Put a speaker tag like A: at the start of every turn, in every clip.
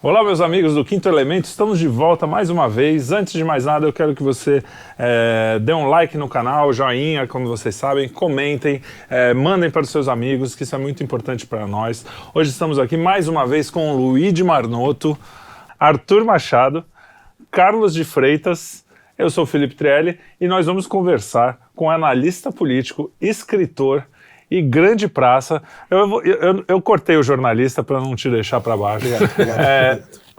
A: Olá, meus amigos do Quinto Elemento, estamos de volta mais uma vez. Antes de mais nada, eu quero que você dê um like no canal, joinha, como vocês sabem, comentem, mandem para os seus amigos, que isso é muito importante para nós. Hoje estamos aqui mais uma vez com o Luigi Marnoto, Arthur Machado, Carlos de Freitas, eu sou o Felipe Trielli e nós vamos conversar com analista político, escritor e grande praça. Eu cortei o jornalista para não te deixar para baixo.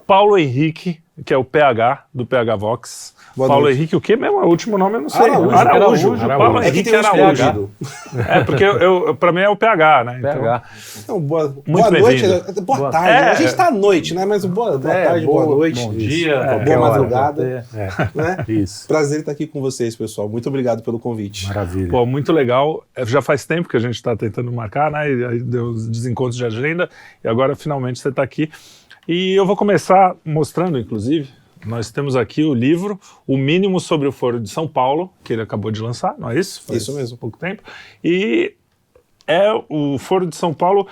A: Paulo Henrique, que é o PH, do PH Vox.
B: Boa
A: Paulo
B: noite.
A: Henrique, o quê mesmo? O último nome eu não sei.
B: Araújo.
A: Paulo Henrique Araújo. Porque para mim é o PH, né?
B: PH.
A: Então,
B: boa
A: muito
B: noite,
A: bem-vindo.
B: boa tarde. A gente está à noite, né? Mas boa tarde, boa noite.
C: Bom dia.
B: Boa madrugada. Né?
C: Isso.
B: Prazer estar aqui com vocês, pessoal. Muito obrigado pelo convite.
C: Maravilha.
A: Pô, muito legal. Já faz tempo que a gente está tentando marcar, né? E aí deu os desencontros de agenda. E agora, finalmente, você está aqui. E eu vou começar mostrando, inclusive, nós temos aqui o livro O Mínimo sobre o Foro de São Paulo, que ele acabou de lançar, não é isso?
B: Isso mesmo.
A: Pouco tempo. E o Foro de São Paulo,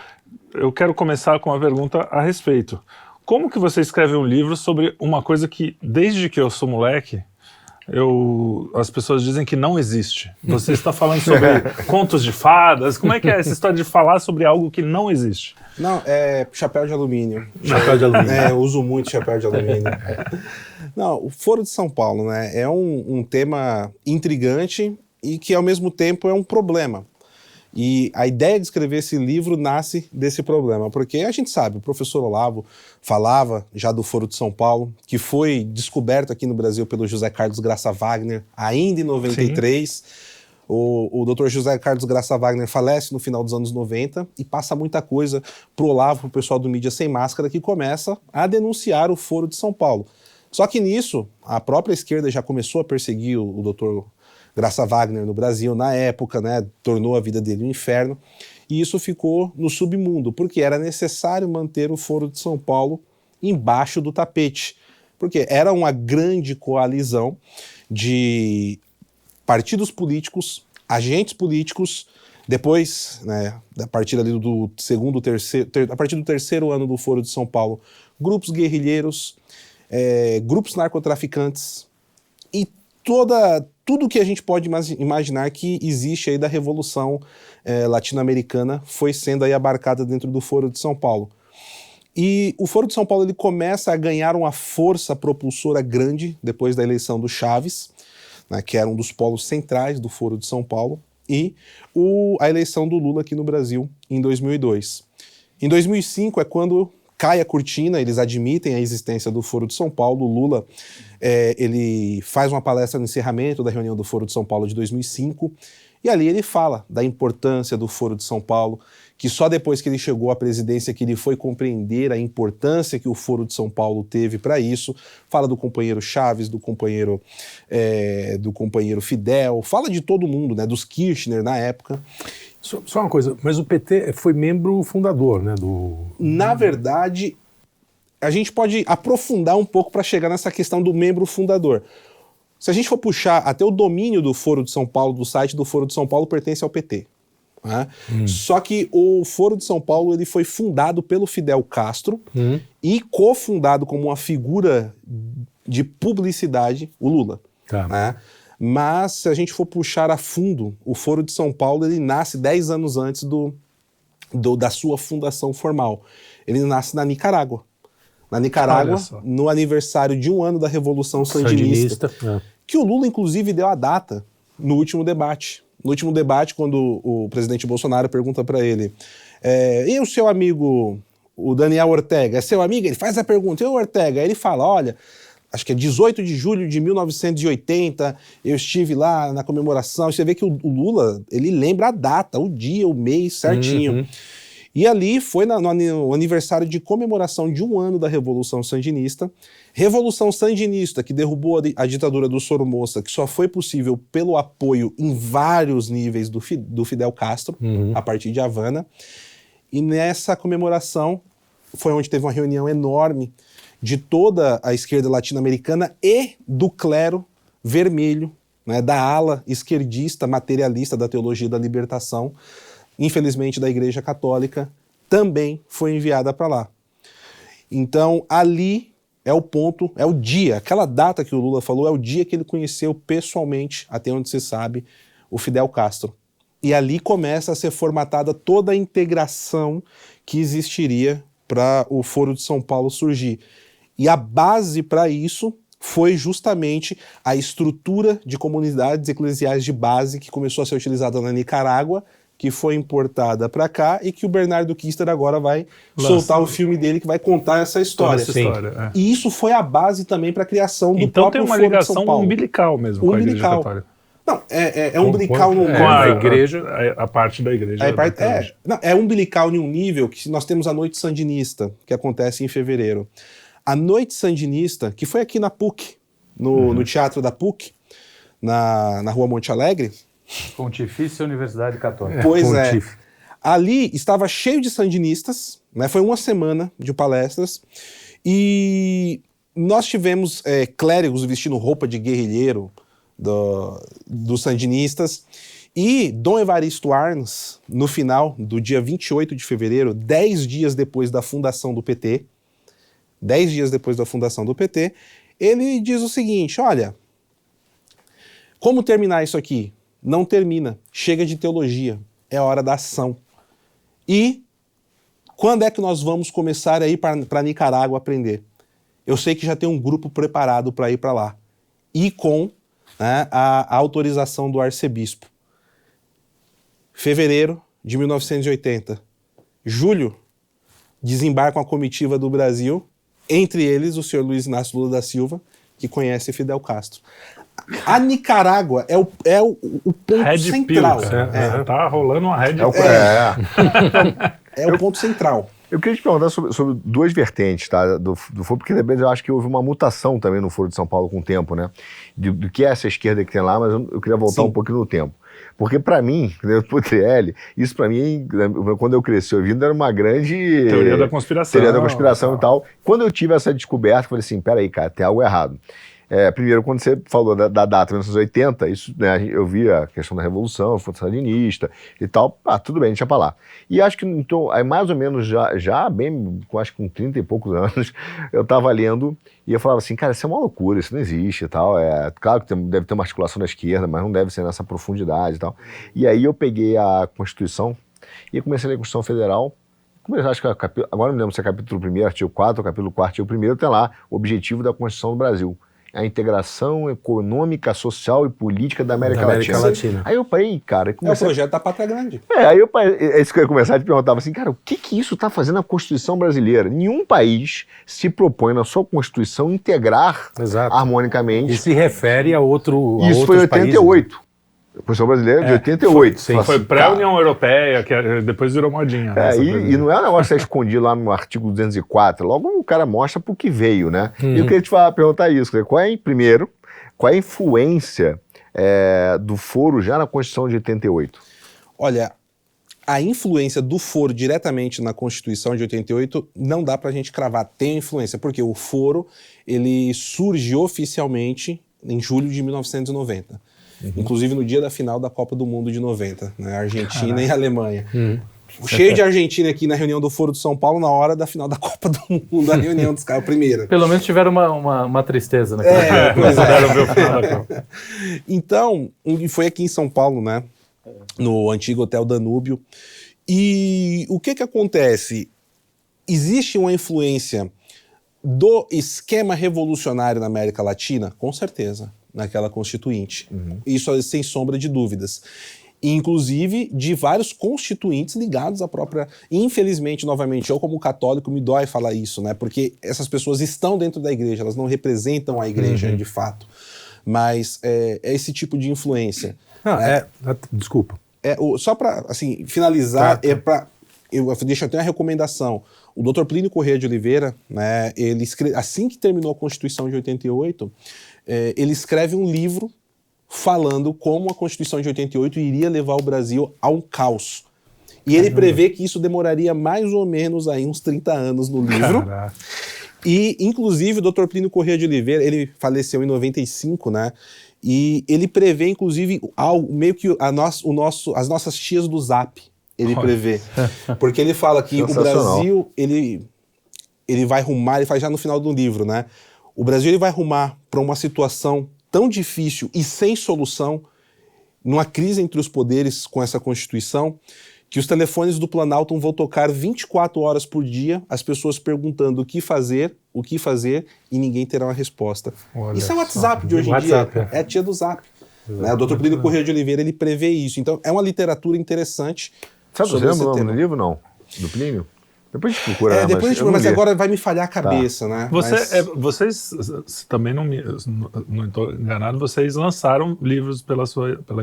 A: eu quero começar com uma pergunta a respeito. Como que você escreve um livro sobre uma coisa que, desde que eu sou moleque, as pessoas dizem que não existe? Você está falando sobre contos de fadas? Como é que é essa história de falar sobre algo que não existe?
B: Não, é chapéu de alumínio.
C: Chapéu de alumínio.
B: Eu uso muito chapéu de alumínio. Não, o Foro de São Paulo, né, é um tema intrigante e que, ao mesmo tempo, é um problema. E a ideia de escrever esse livro nasce desse problema, porque a gente sabe, o professor Olavo falava já do Foro de São Paulo, que foi descoberto aqui no Brasil pelo José Carlos Graça Wagner, ainda em 93. Sim. O Dr. José Carlos Graça Wagner falece no final dos anos 90 e passa muita coisa pro Olavo, pro pessoal do Mídia Sem Máscara, que começa a denunciar o Foro de São Paulo. Só que nisso, a própria esquerda já começou a perseguir o Dr. Graça Wagner no Brasil, na época, né, tornou a vida dele um inferno, e isso ficou no submundo, porque era necessário manter o Foro de São Paulo embaixo do tapete, porque era uma grande coalizão de partidos políticos, agentes políticos, depois, né, a partir ali a partir do terceiro ano do Foro de São Paulo, grupos guerrilheiros, grupos narcotraficantes e tudo que a gente pode imaginar que existe aí da Revolução Latino-Americana foi sendo aí abarcada dentro do Foro de São Paulo. E o Foro de São Paulo ele começa a ganhar uma força propulsora grande depois da eleição do Chaves, né, que era um dos polos centrais do Foro de São Paulo, e a eleição do Lula aqui no Brasil em 2002. Em 2005 é quando cai a cortina, eles admitem a existência do Foro de São Paulo. O Lula ele faz uma palestra no encerramento da reunião do Foro de São Paulo de 2005, e ali ele fala da importância do Foro de São Paulo, que só depois que ele chegou à presidência que ele foi compreender a importância que o Foro de São Paulo teve para isso. Fala do companheiro Chaves, do companheiro Fidel, fala de todo mundo, né, dos Kirchner na época.
C: Só uma coisa, mas o PT foi membro fundador, né?
B: Na verdade, a gente pode aprofundar um pouco para chegar nessa questão do membro fundador. Se a gente for puxar até o domínio do Foro de São Paulo, do site do Foro de São Paulo, pertence ao PT. Né? Só que o Foro de São Paulo ele foi fundado pelo Fidel Castro e cofundado como uma figura de publicidade, o Lula.
C: Tá.
B: Né? Mas se a gente for puxar a fundo, o Foro de São Paulo ele nasce 10 anos antes da sua fundação formal. Ele nasce na Nicarágua. Na Nicarágua, no aniversário de 1 ano da Revolução Sandinista. Que o Lula, inclusive, deu a data no último debate. No último debate, quando o presidente Bolsonaro pergunta para ele e o seu amigo, o Daniel Ortega, é seu amigo? Ele faz a pergunta, e o Ortega? Aí ele fala, olha, acho que é 18 de julho de 1980, eu estive lá na comemoração. Você vê que o Lula, ele lembra a data, o dia, o mês certinho. E ali foi no aniversário de comemoração de 1 ano da Revolução Sandinista. Revolução Sandinista que derrubou a ditadura do Somoza, que só foi possível pelo apoio em vários níveis do Fidel Castro, a partir de Havana. E nessa comemoração foi onde teve uma reunião enorme de toda a esquerda latino-americana e do clero vermelho, né, da ala esquerdista, materialista da teologia da libertação, infelizmente da Igreja Católica, também foi enviada para lá. Então, ali é o ponto, é o dia, aquela data que o Lula falou, é o dia que ele conheceu pessoalmente, até onde se sabe, o Fidel Castro. E ali começa a ser formatada toda a integração que existiria para o Foro de São Paulo surgir. E a base para isso foi justamente a estrutura de comunidades eclesiais de base que começou a ser utilizada na Nicarágua, que foi importada para cá e que o Bernardo Kister agora vai soltar o filme dele que vai contar essa história. E isso foi a base também para a criação do
A: então
B: próprio
A: tem uma
B: Foro de São
A: ligação
B: Paulo.
A: Umbilical mesmo com a Igreja Católica.
B: Não, é umbilical no
A: com a igreja, a parte da igreja.
B: É umbilical em um nível que nós temos a Noite Sandinista, que acontece em fevereiro. A Noite Sandinista, que foi aqui na PUC, no Teatro da PUC, na Rua Monte Alegre.
D: Pontifícia Universidade Católica.
B: Pois é. Ali estava cheio de sandinistas, né? Foi uma semana de palestras, e nós tivemos clérigos vestindo roupa de guerrilheiro dos sandinistas, e Dom Evaristo Arns, no final do dia 28 de fevereiro, 10 dias depois da fundação do PT, ele diz o seguinte: olha, como terminar isso aqui? Não termina, chega de teologia, é hora da ação. E quando é que nós vamos começar a ir para Nicarágua aprender? Eu sei que já tem um grupo preparado para ir para lá, e com a autorização do arcebispo. Fevereiro de 1980. Julho, desembarcam a comitiva do Brasil, entre eles o senhor Luiz Inácio Lula da Silva, que conhece Fidel Castro. A Nicarágua é o ponto
A: Red
B: central.
A: Tá rolando uma Red Pill.
B: É o ponto central.
E: Eu queria te perguntar sobre duas vertentes, tá, do Foro, porque também eu acho que houve uma mutação também no Foro de São Paulo com o tempo, né? Do que é essa esquerda que tem lá, mas eu queria voltar um pouquinho no tempo. Porque para mim, pro Trielli, isso para mim, quando eu cresci ouvindo, era uma grande...
A: Teoria da conspiração.
E: Teoria da conspiração e tal. Quando eu tive essa descoberta, eu falei assim, peraí, cara, tem algo errado. Primeiro, quando você falou da data 1980, isso, né, eu vi a questão da Revolução, a Força Sandinista e tal, tudo bem, deixa pra lá. E acho que, então, aí mais ou menos, já bem, acho que com 30 e poucos anos, eu tava lendo e eu falava assim, cara, isso é uma loucura, isso não existe e tal. Claro que deve ter uma articulação da esquerda, mas não deve ser nessa profundidade e tal. E aí eu peguei a Constituição e comecei a ler a Constituição Federal. Acho que agora não lembro se é capítulo 1º, artigo 4, ou capítulo 4º, artigo 1º, tem lá o objetivo da Constituição do Brasil: a integração econômica, social e política da América Latina. Aí eu parei, cara...
B: É o projeto da Pátria Grande.
E: Aí eu parei, é isso que eu ia começar a te perguntar, assim, cara, o que isso está fazendo na Constituição brasileira? Nenhum país se propõe na sua Constituição integrar harmonicamente.
C: E se refere a outro
E: Isso foi em 88.
C: Países.
E: A Constituição brasileira de 88.
A: Foi pré-União Europeia, que depois virou modinha.
E: E não é um negócio que é escondido lá no artigo 204. Logo o cara mostra pro que veio, né? E eu queria te perguntar isso. Primeiro, qual é a influência do Foro já na Constituição de 88?
B: Olha, a influência do Foro diretamente na Constituição de 88 não dá pra gente cravar. Tem influência, porque o Foro ele surge oficialmente em julho de 1990. Inclusive no dia da final da Copa do Mundo de 90, né? Argentina e Alemanha. Cheio de Argentina aqui na reunião do Foro de São Paulo na hora da final da Copa do Mundo, da reunião dos caras, a primeira.
D: Pelo menos tiveram uma tristeza naquela
B: pois é. Então, foi aqui em São Paulo, né? No antigo Hotel Danúbio. E o que acontece? Existe uma influência do esquema revolucionário na América Latina? Com certeza, naquela Constituinte. Isso sem sombra de dúvidas. Inclusive de vários constituintes ligados à própria... Infelizmente, novamente, eu como católico me dói falar isso, né? Porque essas pessoas estão dentro da igreja, elas não representam a igreja de fato. Mas é esse tipo de influência.
C: Desculpa.
B: Só para assim, finalizar, deixa eu ter uma recomendação. O Dr. Plínio Corrêa de Oliveira, né, ele assim que terminou a Constituição de 88, ele escreve um livro falando como a Constituição de 88 iria levar o Brasil ao caos. E ele prevê que isso demoraria mais ou menos aí uns 30 anos no livro. Caraca. E, inclusive, o Dr. Plínio Corrêa de Oliveira, ele faleceu em 95, né? E ele prevê, inclusive, meio que as nossas tias do Zap, ele prevê. Porque ele fala que o Brasil, ele vai rumar, ele faz já no final do livro, né? O Brasil ele vai rumar para uma situação tão difícil e sem solução, numa crise entre os poderes com essa Constituição, que os telefones do Planalto vão tocar 24 horas por dia, as pessoas perguntando o que fazer, e ninguém terá uma resposta.
A: Olha
B: Isso é o
A: só.
B: WhatsApp de hoje em
C: WhatsApp,
B: dia. É a tia do Zap. Né? O Dr. Plínio Corrêa de Oliveira, ele prevê isso. Então, é uma literatura interessante.
E: Sabe
B: sobre
E: o
B: esse
E: nome
B: tema.
E: do livro, não? Do Plínio? Depois a gente procura, né?
B: Depois a gente,
E: eu não
B: mas
E: li.
B: agora vai me falhar a cabeça, né?
A: Vocês também não estou enganado, vocês lançaram livros pela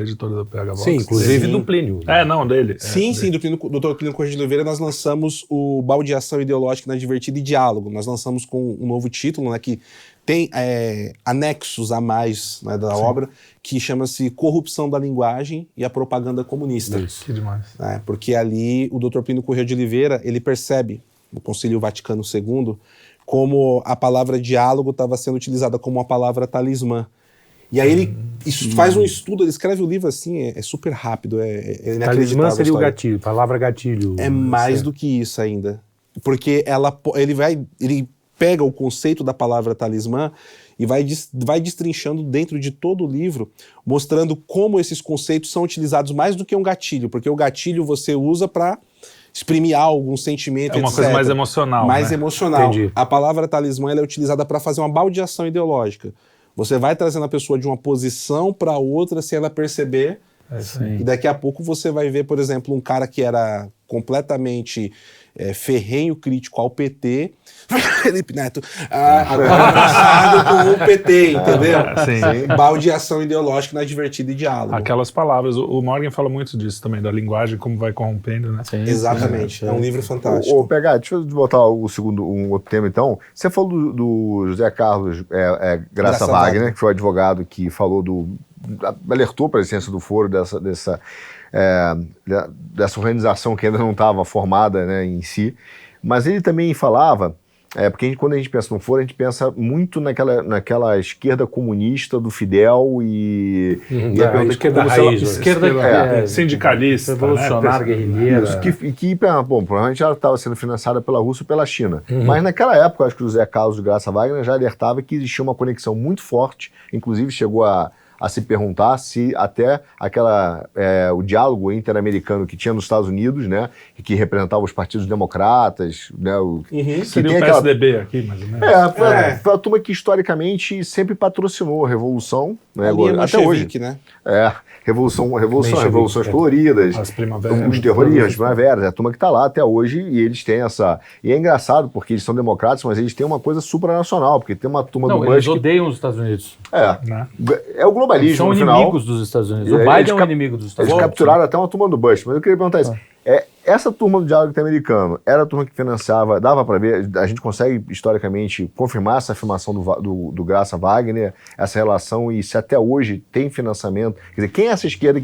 A: editora da PH Vox.
C: Sim, inclusive
B: Sim.
C: do Plínio.
A: Não, dele.
B: Sim, do Dr. Plínio Corrêa de Oliveira, nós lançamos o Baldeação Ideológica na Divertida e Diálogo. Nós lançamos com um novo título, né, que tem anexos a mais, né, da obra, que chama-se Corrupção da Linguagem e a Propaganda Comunista.
A: Isso, que demais.
B: Porque ali o Dr. Plínio Corrêa de Oliveira, ele percebe, no Concílio Vaticano II, como a palavra diálogo estava sendo utilizada como uma palavra talismã. E aí ele faz um estudo, ele escreve o livro assim, é super rápido, é inacreditável.
C: Talismã
B: a
C: seria o
B: história.
C: gatilho, palavra gatilho.
B: É mais do que isso ainda. Porque ele pega o conceito da palavra talismã e vai destrinchando dentro de todo o livro, mostrando como esses conceitos são utilizados mais do que um gatilho, porque o gatilho você usa para exprimir algo, um sentimento,
A: É uma
B: etc.
A: coisa mais emocional.
B: Mais
A: né?
B: emocional.
C: Entendi.
B: A palavra talismã ela é utilizada para fazer uma baldeação ideológica. Você vai trazendo a pessoa de uma posição para outra sem ela perceber. E daqui a pouco você vai ver, por exemplo, um cara que era completamente ferrenho crítico ao PT, Felipe Neto, agora abraçado com o PT, entendeu?
A: Sim.
B: Baldeação ideológica na Divertida e Diálogo.
A: Aquelas palavras. O Morgan fala muito disso também, da linguagem, como vai corrompendo, né?
B: Exatamente. É um livro fantástico.
E: Ô, PH, deixa eu voltar um outro tema, então. Você falou do José Carlos Graça Wagner, que foi o advogado que falou alertou para a existência do foro dessa organização que ainda não estava formada, né, em si, mas ele também falava, porque quando a gente pensa no foro, a gente pensa muito naquela esquerda comunista do Fidel e a pergunta
C: esquerda
E: como se ela-
C: raiz,
D: Esquerda
A: sindicalista,
D: revolucionária,
A: né?
D: guerrilheira.
E: Isso, que provavelmente ela estava sendo financiada pela Rússia e pela China. Mas naquela época, acho que o José Carlos Graça Wagner já alertava que existia uma conexão muito forte, inclusive chegou a se perguntar se até o diálogo interamericano que tinha nos Estados Unidos, né, e que representava os partidos democratas, né,
A: Seria o
E: tem
A: PSDB aqui, mais ou menos.
E: foi a turma que historicamente sempre patrocinou a Revolução, né,
B: Ali é
E: até hoje.
B: Bolchevique, né?
E: Revoluções coloridas,
A: As primaveras.
E: os terroristas, as primaveras, é a turma que está lá até hoje e eles têm essa... E é engraçado porque eles são democratas, mas eles têm uma coisa supranacional, porque tem uma turma
D: Não,
E: do
D: eles
E: Bush que...
D: odeiam os Estados Unidos.
A: Né?
E: É o globalismo,
D: São
E: no final.
D: inimigos dos Estados Unidos. O
E: Eles
D: Biden é um
E: cap-
D: inimigo dos Estados
E: Eles
D: Unidos.
E: capturaram até uma turma do Bush, mas eu queria perguntar isso. Essa turma do diálogo interamericano era a turma que financiava, dava para ver, a gente consegue historicamente confirmar essa afirmação do Graça Wagner, essa relação, e se até hoje tem financiamento, quer dizer, quem é essa esquerda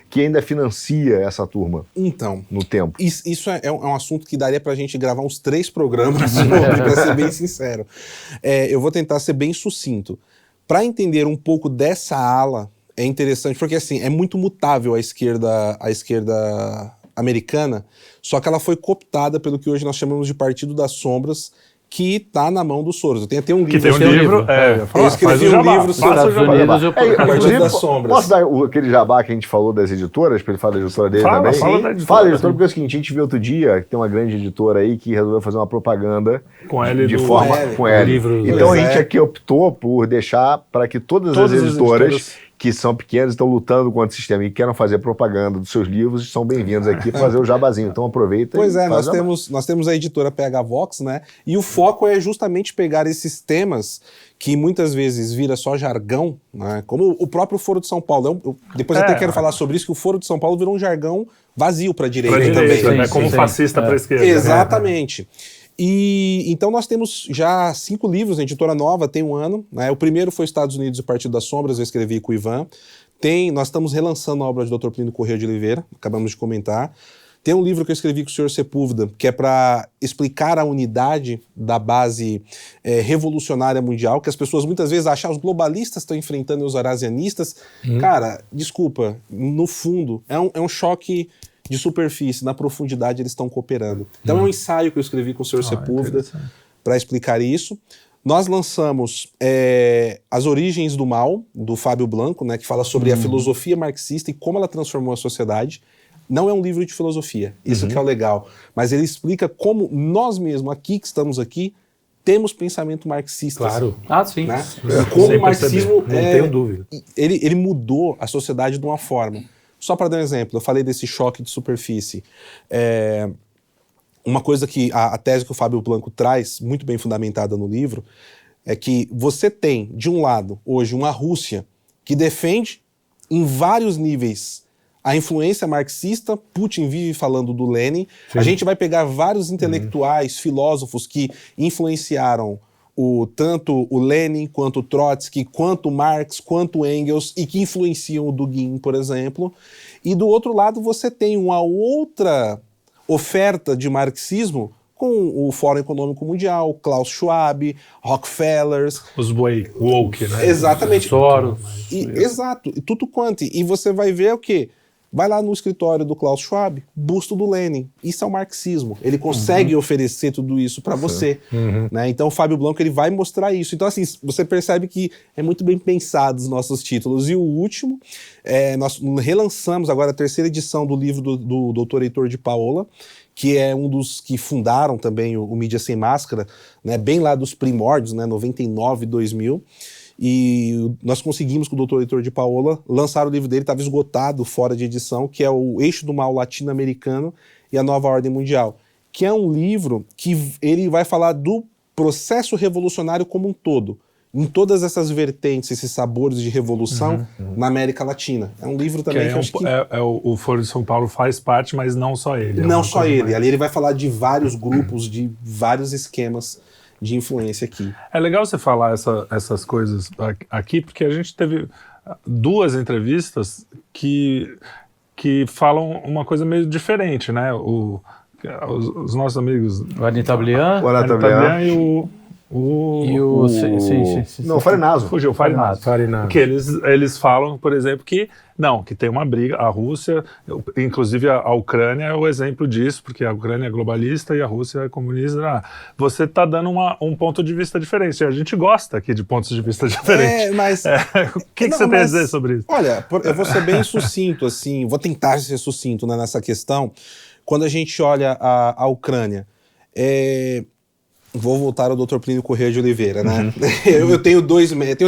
E: que ainda financia essa turma
B: Então,
E: no tempo?
B: isso é um assunto que daria pra gente gravar uns 3 programas sobre, pra ser bem sincero. Eu vou tentar ser bem sucinto. Para entender um pouco dessa ala, é interessante, porque assim, é muito mutável a esquerda americana, só que ela foi cooptada pelo que hoje nós chamamos de Partido das Sombras, que está na mão do Soros. Eu tenho até um livro.
A: Que tem um
D: Tem um
A: livro.
D: livro.
B: Eu escrevi um livro sobre
A: Faça o
D: Estados
A: jabá.
D: Unidos, eu
B: Partido
E: Inclusive,
B: das Sombras.
E: Posso dar aquele jabá que a gente falou das editoras, para ele falar da editora dele
A: Fala,
E: também?
A: fala da editora.
E: Fala da editora, porque é o seguinte, a gente viu outro dia que tem uma grande editora aí que resolveu fazer uma propaganda
A: Com L
E: de
A: do-
E: forma
B: L.
E: com L.
C: Livro-
E: Então a
B: Pois
E: gente
B: é.
E: aqui optou por deixar para que todas
A: Todas
E: as
A: as
E: editoras
A: editoras
E: que são pequenas, estão lutando contra o sistema e querem fazer propaganda dos seus livros, são bem-vindos aqui para fazer o jabazinho. Então aproveita
B: Pois
E: e
B: é,
E: faz
B: nós temos a editora PH Vox, né? E o foco é justamente pegar esses temas que muitas vezes vira só jargão, né? Como o próprio Foro de São Paulo. Depois até quero falar sobre isso, que o Foro de São Paulo virou um jargão vazio para a direita
A: Pra direita,
B: também.
A: né?
D: Sim,
A: Como
D: sim,
A: fascista para a esquerda. né?
B: Exatamente. E então nós temos já 5 livros, a editora nova tem 1 ano, né? O primeiro foi Estados Unidos e o Partido das Sombras, eu escrevi com o Ivan. Nós estamos relançando a obra de Dr. Plínio Corrêa de Oliveira, acabamos de comentar. Tem um livro que eu escrevi com o senhor Sepúlveda, que é para explicar a unidade da base revolucionária mundial, que as pessoas muitas vezes acham que os globalistas estão enfrentando os eurasianistas. Cara, desculpa, no fundo, é um choque de superfície, na profundidade eles estão cooperando. Então é um ensaio que eu escrevi com o senhor Sepúlveda, para explicar isso. Nós lançamos As Origens do Mal, do Fábio Blanco, né, que fala sobre a filosofia marxista e como ela transformou a sociedade. Não é um livro de filosofia, isso que é o legal. Mas ele explica como nós mesmos, aqui que estamos aqui, temos pensamento marxista.
C: Claro.
D: Ah, sim.
B: Né? E como o marxismo,
C: Não tenho dúvida.
B: ele mudou a sociedade de uma forma. Só para dar um exemplo, eu falei desse choque de superfície. Uma coisa que a tese que o Fábio Blanco traz, muito bem fundamentada no livro, é que você tem, de um lado, hoje, uma Rússia que defende, em vários níveis, a influência marxista. Putin vive falando do Lenin. A gente vai pegar vários intelectuais, filósofos que influenciaram tanto o Lenin, quanto o Trotsky, quanto o Marx, quanto o Engels, e que influenciam o Dugin, por exemplo. E do outro lado você tem uma outra oferta de marxismo com o Fórum Econômico Mundial, Klaus Schwab, Rockefellers.
A: Os woke, né?
B: Exatamente.
D: Soros.
B: Exato. E tudo quanto. E você vai ver o quê? Vai lá no escritório do Klaus Schwab, busto do Lenin. Isso é o marxismo. Ele consegue oferecer tudo isso para você. Né? Então o Fábio Blanco ele vai mostrar isso. Então assim, você percebe que é muito bem pensado os nossos títulos. E o último, nós relançamos agora a 3ª edição do livro do Dr. Heitor de Paola, que é um dos que fundaram também o Mídia Sem Máscara, né? Bem lá dos primórdios, né? 99, 2000. E nós conseguimos com o Dr. Heitor de Paola lançar o livro dele, estava esgotado, fora de edição, que é o Eixo do Mal Latino-Americano e a Nova Ordem Mundial, que é um livro que ele vai falar do processo revolucionário como um todo, em todas essas vertentes, esses sabores de revolução na América Latina. É um livro também que eu acho que...
A: O Foro de São Paulo faz parte, mas não só ele.
B: Não só ele. Ali ele vai falar de vários grupos, de vários esquemas de influência aqui.
A: É legal você falar essas coisas aqui, porque a gente teve 2 entrevistas que falam uma coisa meio diferente, né? Os nossos amigos...
D: O Anitablian.
E: O Anitablian
A: e o
D: Sim.
E: Não, o Farinazo.
A: Fugiu, Farinazo. Porque eles falam, por exemplo, que tem uma briga, a Rússia, inclusive a Ucrânia é o exemplo disso, porque a Ucrânia é globalista e a Rússia é comunista. Você está dando um ponto de vista diferente, a gente gosta aqui de pontos de vista diferentes.
B: Mas...
A: O que você tem a dizer sobre isso?
B: Olha, eu vou ser bem sucinto, assim, vou tentar ser sucinto, né, nessa questão. Quando a gente olha a Ucrânia, vou voltar ao Dr. Plínio Corrêa de Oliveira, né? Eu tenho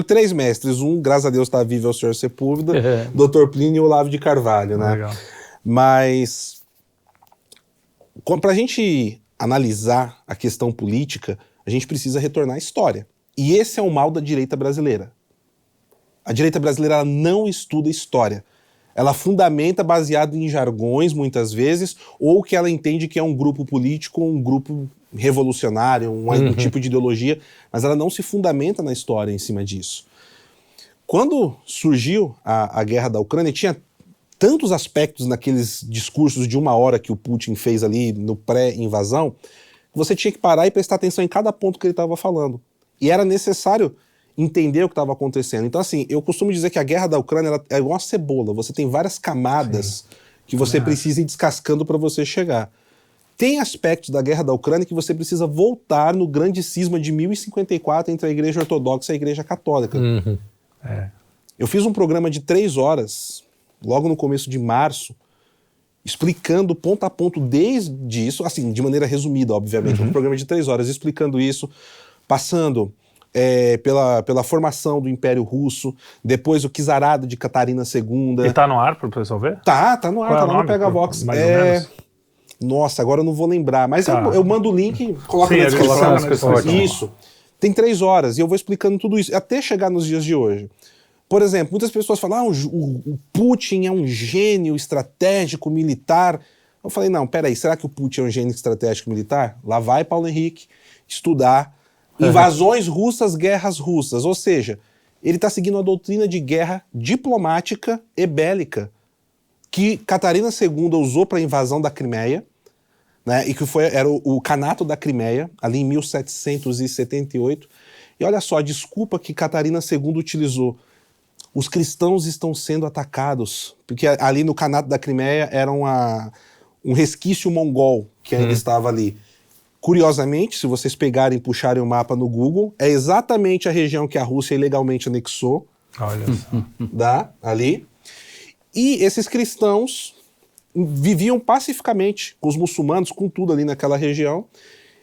B: 3 mestres. Um, graças a Deus, está vivo, é o senhor Sepúlveda, Dr. Plínio e Olavo de Carvalho, né?
A: Legal.
B: Mas, para a gente analisar a questão política, a gente precisa retornar à história. E esse é o mal da direita brasileira. A direita brasileira ela não estuda história. Ela fundamenta baseado em jargões, muitas vezes, ou que ela entende que é um grupo político, um grupo revolucionário, um tipo de ideologia, mas ela não se fundamenta na história em cima disso. Quando surgiu a guerra da Ucrânia, tinha tantos aspectos naqueles discursos de 1 hora que o Putin fez ali no pré-invasão, que você tinha que parar e prestar atenção em cada ponto que ele estava falando. E era necessário entender o que estava acontecendo. Então, assim, eu costumo dizer que a guerra da Ucrânia ela é igual uma cebola. Você tem várias camadas que você precisa ir descascando para você chegar. Tem aspectos da guerra da Ucrânia que você precisa voltar no grande cisma de 1054 entre a Igreja Ortodoxa e a Igreja Católica. Eu fiz um programa de 3 horas, logo no começo de março, explicando ponto a ponto desde isso, assim, de maneira resumida, obviamente, um programa de 3 horas explicando isso, passando pela formação do Império Russo, depois o czarado de Catarina II.
A: E tá no ar para o pessoal ver?
B: Tá no ar,
A: Qual é
B: tá
A: o
B: lá no
A: nome?
B: Pegavox.
A: Mais ou menos?
B: Nossa, agora eu não vou lembrar, mas eu mando o link, coloco
A: Sim,
B: na
A: a gente
B: descrição.
A: coloca na descrição.
B: Isso. Tem 3 horas e eu vou explicando tudo isso, até chegar nos dias de hoje. Por exemplo, muitas pessoas falam, o Putin é um gênio estratégico militar. Eu falei, não, peraí, será que o Putin é um gênio estratégico militar? Lá vai Paulo Henrique estudar invasões russas, guerras russas. Ou seja, ele está seguindo a doutrina de guerra diplomática e bélica que Catarina II usou para a invasão da Crimeia, né, e que era o Kanato da Crimeia, ali em 1778. E olha só, a desculpa que Catarina II utilizou. Os cristãos estão sendo atacados, porque ali no Kanato da Crimeia era um resquício mongol que ainda estava ali. Curiosamente, se vocês pegarem e puxarem o mapa no Google, é exatamente a região que a Rússia ilegalmente anexou,
A: Olha só.
B: ali. E esses cristãos viviam pacificamente com os muçulmanos, com tudo ali naquela região.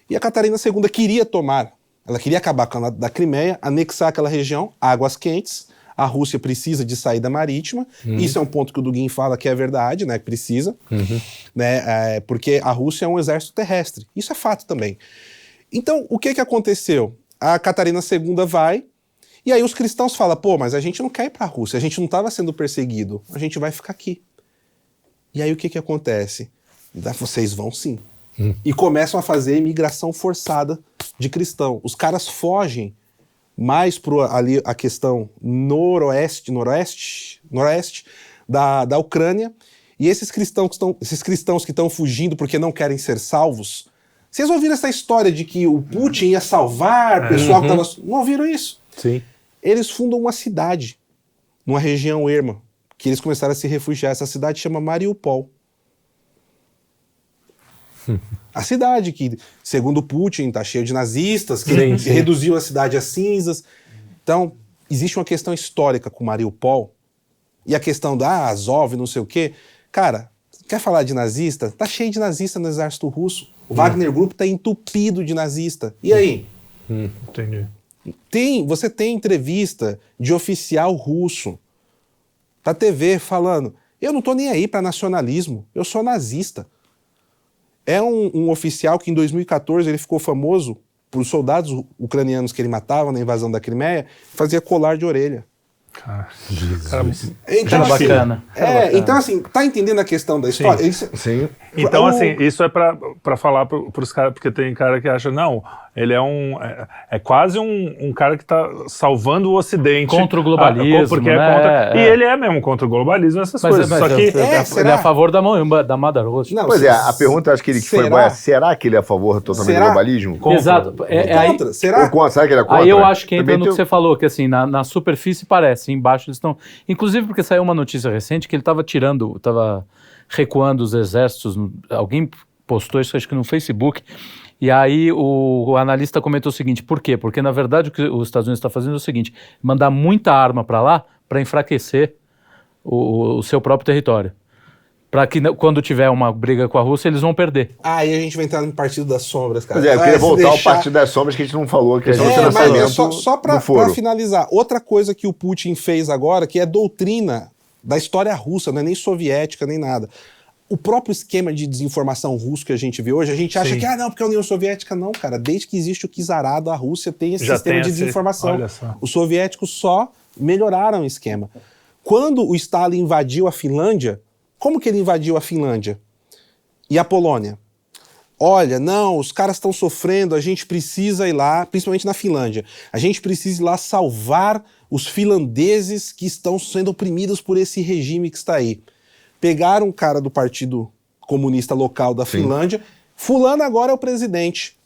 B: E a Catarina II queria tomar, ela queria acabar com a da Crimeia, anexar aquela região, águas quentes. A Rússia precisa de saída marítima. Isso é um ponto que o Dugin fala que é verdade, né? Que precisa. Né? Porque a Rússia é um exército terrestre. Isso é fato também. Então, o que aconteceu? A Catarina II vai, e aí os cristãos falam, pô, mas a gente não quer ir para a Rússia, a gente não estava sendo perseguido, a gente vai ficar aqui. E aí o que acontece? Vocês vão sim. E começam a fazer imigração forçada de cristão. Os caras fogem mais para ali a questão noroeste da Ucrânia, e esses cristãos que estão fugindo porque não querem ser salvos. Vocês ouviram essa história de que o Putin ia salvar o pessoal que estava... Não ouviram isso?
C: Sim.
B: Eles fundam uma cidade, numa região erma, que eles começaram a se refugiar. Essa cidade chama Mariupol. A cidade que, segundo Putin, está cheia de nazistas, que reduziu a cidade a cinzas. Então, existe uma questão histórica com Mariupol, e a questão da Azov, não sei o quê. Cara, quer falar de nazista? Tá cheio de nazista no exército russo. O Wagner Group tá entupido de nazista. E aí?
A: Entendi.
B: Você tem entrevista de oficial russo da TV falando, eu não tô nem aí para nacionalismo, eu sou nazista. É um oficial que em 2014 ele ficou famoso por soldados ucranianos que ele matava na invasão da Crimeia, fazia colar de orelha.
A: Cara,
B: Então, assim,
D: bacana.
B: então assim, tá entendendo a questão da história?
E: Sim.
A: Então, assim, isso é pra falar pros caras, porque tem cara que acha, não, ele é quase um cara que tá salvando o Ocidente.
D: Contra o globalismo,
A: porque
D: né?
A: contra, e ele é mesmo contra o globalismo, essas coisas. Só que...
D: ele é a favor da Mother Russia.
B: Não,
E: Pois é, a pergunta acho que ele foi boa é, será que ele é a favor totalmente do globalismo?
A: Contra.
D: Exato.
B: Contra? Será?
E: Ou contra? Será que ele é contra?
D: Aí eu acho que entra
E: Também
D: no
E: tem
D: que você falou, que assim, na superfície parece, embaixo eles estão... Inclusive porque saiu uma notícia recente que ele estava recuando os exércitos, alguém postou isso acho que no Facebook, e aí o analista comentou o seguinte, por quê? Porque na verdade o que os Estados Unidos está fazendo é o seguinte, mandar muita arma para lá para enfraquecer o seu próprio território. Para que quando tiver uma briga com a Rússia, eles vão perder.
B: Aí a gente vai entrar no Partido das Sombras, cara.
E: Pois é, eu queria voltar ao Partido das Sombras que a gente não falou, que a gente
B: mas só para finalizar, outra coisa que o Putin fez agora, que é doutrina da história russa, não é nem soviética, nem nada. O próprio esquema de desinformação russo que a gente vê hoje, a gente acha que, não, porque a União Soviética não, cara. Desde que existe o czarado, a Rússia tem esse sistema de desinformação.
A: Olha só.
B: Os soviéticos só melhoraram o esquema. Quando o Stalin invadiu a Finlândia, como que ele invadiu a Finlândia? E a Polônia? Olha, não, os caras estão sofrendo, a gente precisa ir lá, principalmente na Finlândia, a gente precisa ir lá salvar os finlandeses que estão sendo oprimidos por esse regime que está aí. Pegaram um cara do Partido Comunista local da Finlândia, fulano agora é o presidente.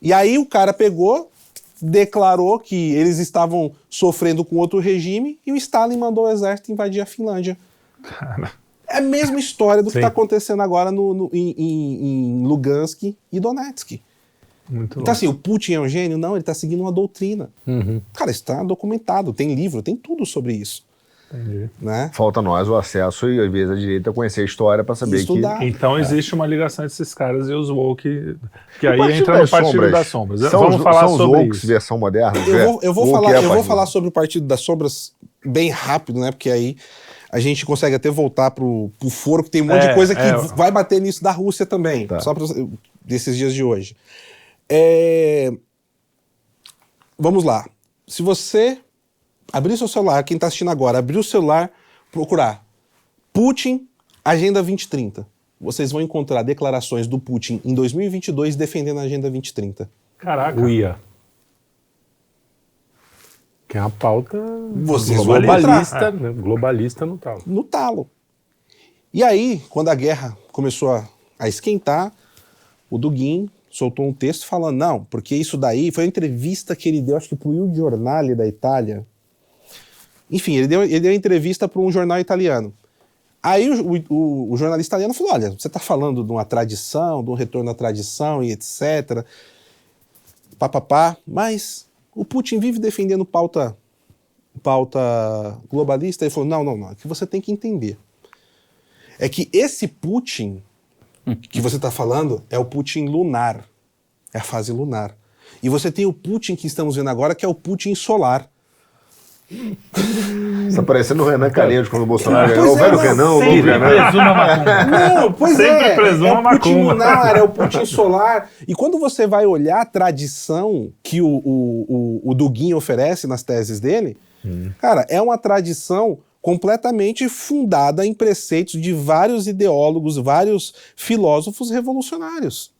B: E aí o cara pegou, declarou que eles estavam sofrendo com outro regime e o Stalin mandou o exército invadir a Finlândia.
A: Cara.
B: É a mesma história do que está acontecendo agora em Lugansk e Donetsk.
A: Muito
B: então, assim, o Putin é um gênio? Não, ele está seguindo uma doutrina. Cara, isso está documentado, tem livro, tem tudo sobre isso.
A: Entendi.
B: Né?
E: Falta nós o acesso e, às vezes, a direita conhecer a história para saber
B: Estudar.
E: que...
A: Então existe uma ligação entre esses caras e os woke, que aí
E: Partido
A: entra no
E: das
A: Partido
E: Sombras.
A: das Sombras.
E: São
A: Vamos falar
E: os
A: sobre
E: wokes,
A: isso.
E: versão moderna.
B: Eu vou falar sobre o Partido das Sombras bem rápido, né? Porque aí a gente consegue até voltar pro foro, que tem um monte de coisa que vai bater nisso da Rússia também, só desses dias de hoje. Vamos lá. Se você abrir seu celular, quem está assistindo agora, abrir o celular, procurar Putin, Agenda 2030. Vocês vão encontrar declarações do Putin em 2022 defendendo a Agenda 2030.
A: Caraca.
C: Uia. Que é uma pauta
B: Vocês vão
C: globalista, né? Globalista no tal.
B: No talo. E aí, quando a guerra começou a esquentar, o Dugin soltou um texto falando, não, porque isso daí foi uma entrevista que ele deu, acho que pro Il Giornale da Itália. Enfim, ele deu entrevista para um jornal italiano. Aí o jornalista italiano falou, olha, você está falando de uma tradição, de um retorno à tradição e etc. Mas o Putin vive defendendo pauta globalista. Ele falou, não, é que você tem que entender. É que esse Putin que você está falando é o Putin lunar, é a fase lunar. E você tem o Putin que estamos vendo agora, que é o Putin solar.
E: Você tá parecendo o Renan Calheiros quando o Bolsonaro ganhou. O
B: Pois é,
E: velho
B: não,
E: Renan, o
B: sempre
E: novo Renan.
D: Presuma macumba.
B: Não, pois
A: Sempre
B: é
A: presuma
B: o Putin
A: macumba.
B: lunar, é o Putin solar. E quando você vai olhar a tradição que o Dugin oferece nas teses dele, cara, é uma tradição completamente fundada em preceitos de vários ideólogos, vários filósofos revolucionários.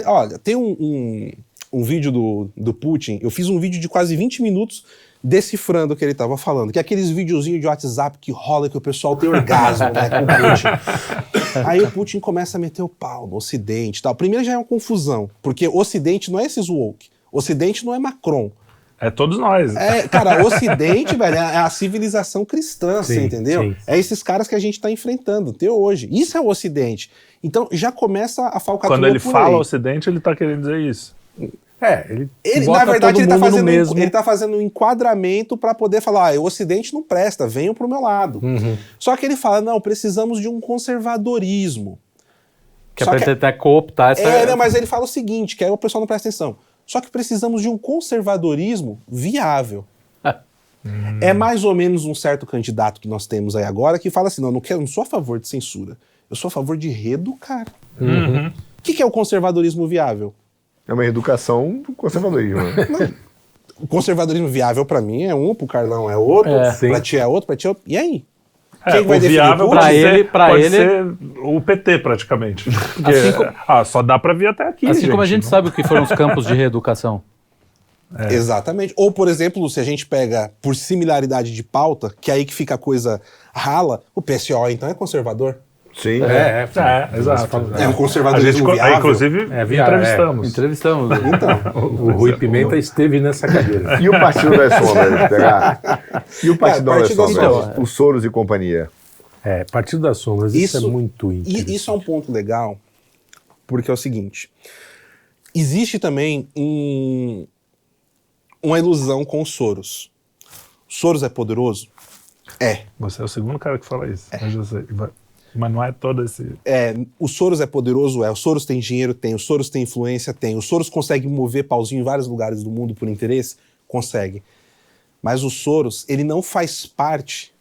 B: Olha, tem um vídeo do Putin, eu fiz um vídeo de quase 20 minutos decifrando o que ele estava falando, que é aqueles videozinhos de WhatsApp que rola, que o pessoal tem orgasmo, né, com o Putin. Aí o Putin começa a meter o pau no Ocidente e tal. Primeiro já é uma confusão, porque Ocidente não é esses woke, Ocidente não é Macron.
A: É todos nós.
B: Cara, Ocidente, velho, é a civilização cristã, você
C: Sim,
B: entendeu?
C: sim.
B: É esses caras que a gente está enfrentando até hoje. Isso é o Ocidente. Então já começa a falcatrua
A: Quando ele
B: por
A: fala
B: aí.
A: Ocidente, ele tá querendo dizer isso.
B: Ele,
C: bota
B: na verdade,
C: todo
B: ele tá,
C: mundo no
B: fazendo,
C: mesmo.
B: ele tá fazendo um enquadramento para poder falar, o Ocidente não presta, venham pro meu lado. Só que ele fala, não, precisamos de um conservadorismo.
D: Que é
B: Só
D: pra
B: que-
D: tentar cooptar essa...
B: não, mas ele fala o seguinte, que aí o pessoal não presta atenção. Só que precisamos de um conservadorismo viável. É mais ou menos um certo candidato que nós temos aí agora que fala assim, não sou a favor de censura, eu sou a favor de reeducar. O que é o conservadorismo viável?
E: É uma educação do conservadorismo. Né?
B: O conservadorismo viável pra mim é um, pro Carlão é outro,
C: Sim.
B: pra ti é outro, pra ti é outro. E aí? Quem vai
A: o
B: definir
A: viável
B: o
A: pode
B: Putin?
A: ser,
D: Pra
A: pode
D: ele-
A: ser o PT, praticamente. Porque, só dá pra vir até aqui,
D: Assim como a gente
A: não-
D: sabe o que foram os campos de reeducação.
B: Exatamente. Ou, por exemplo, se a gente pega por similaridade de pauta, que é aí que fica a coisa rala, o PSO então é conservador.
E: Sim.
A: Exato.
B: É um
A: A gente,
B: conservadorismo viável.
A: inclusive, entrevistamos.
D: Entrevistamos.
C: O Rui Pimenta esteve nessa cadeira.
E: E o Partido das Sombras, pegar? E o Partido das
B: Partido das
E: Sombras?
B: Sombras.
E: O Soros e companhia.
C: Partido das Sombras, isso é muito
B: E
C: interessante.
B: isso é um ponto legal, porque é o seguinte, existe também uma ilusão com o Soros. O Soros é poderoso? É.
A: Você é o segundo cara que fala isso. Mas, eu sei. Mas não é todo esse...
B: O Soros é poderoso? O Soros tem dinheiro? Tem. O Soros tem influência? Tem. O Soros consegue mover pauzinho em vários lugares do mundo por interesse? Consegue. Mas o Soros, ele não faz parte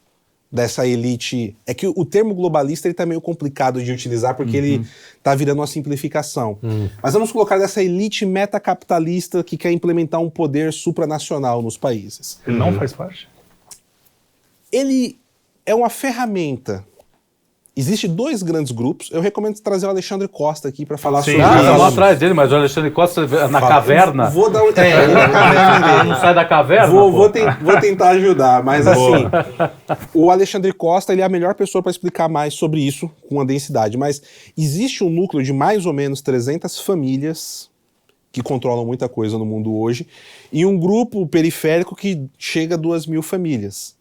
B: dessa elite... É que o termo globalista ele tá meio complicado de utilizar porque ele tá virando uma simplificação. Mas vamos colocar dessa elite metacapitalista que quer implementar um poder supranacional nos países.
A: Ele não faz parte?
B: Ele é uma ferramenta. Existem dois grandes grupos. Eu recomendo trazer o Alexandre Costa aqui para falar
A: Sim.
B: sobre
D: Ah,
B: isso.
D: vamos atrás dele, mas o Alexandre Costa na caverna.
B: Vou dar na caverna
D: Ele
B: dele.
D: não sai da caverna?
B: Vou
D: pô?
B: tentar ajudar, mas assim, o Alexandre Costa ele é a melhor pessoa para explicar mais sobre isso com uma densidade. Mas existe um núcleo de mais ou menos 300 famílias que controlam muita coisa no mundo hoje e um grupo periférico que chega a 2.000 famílias.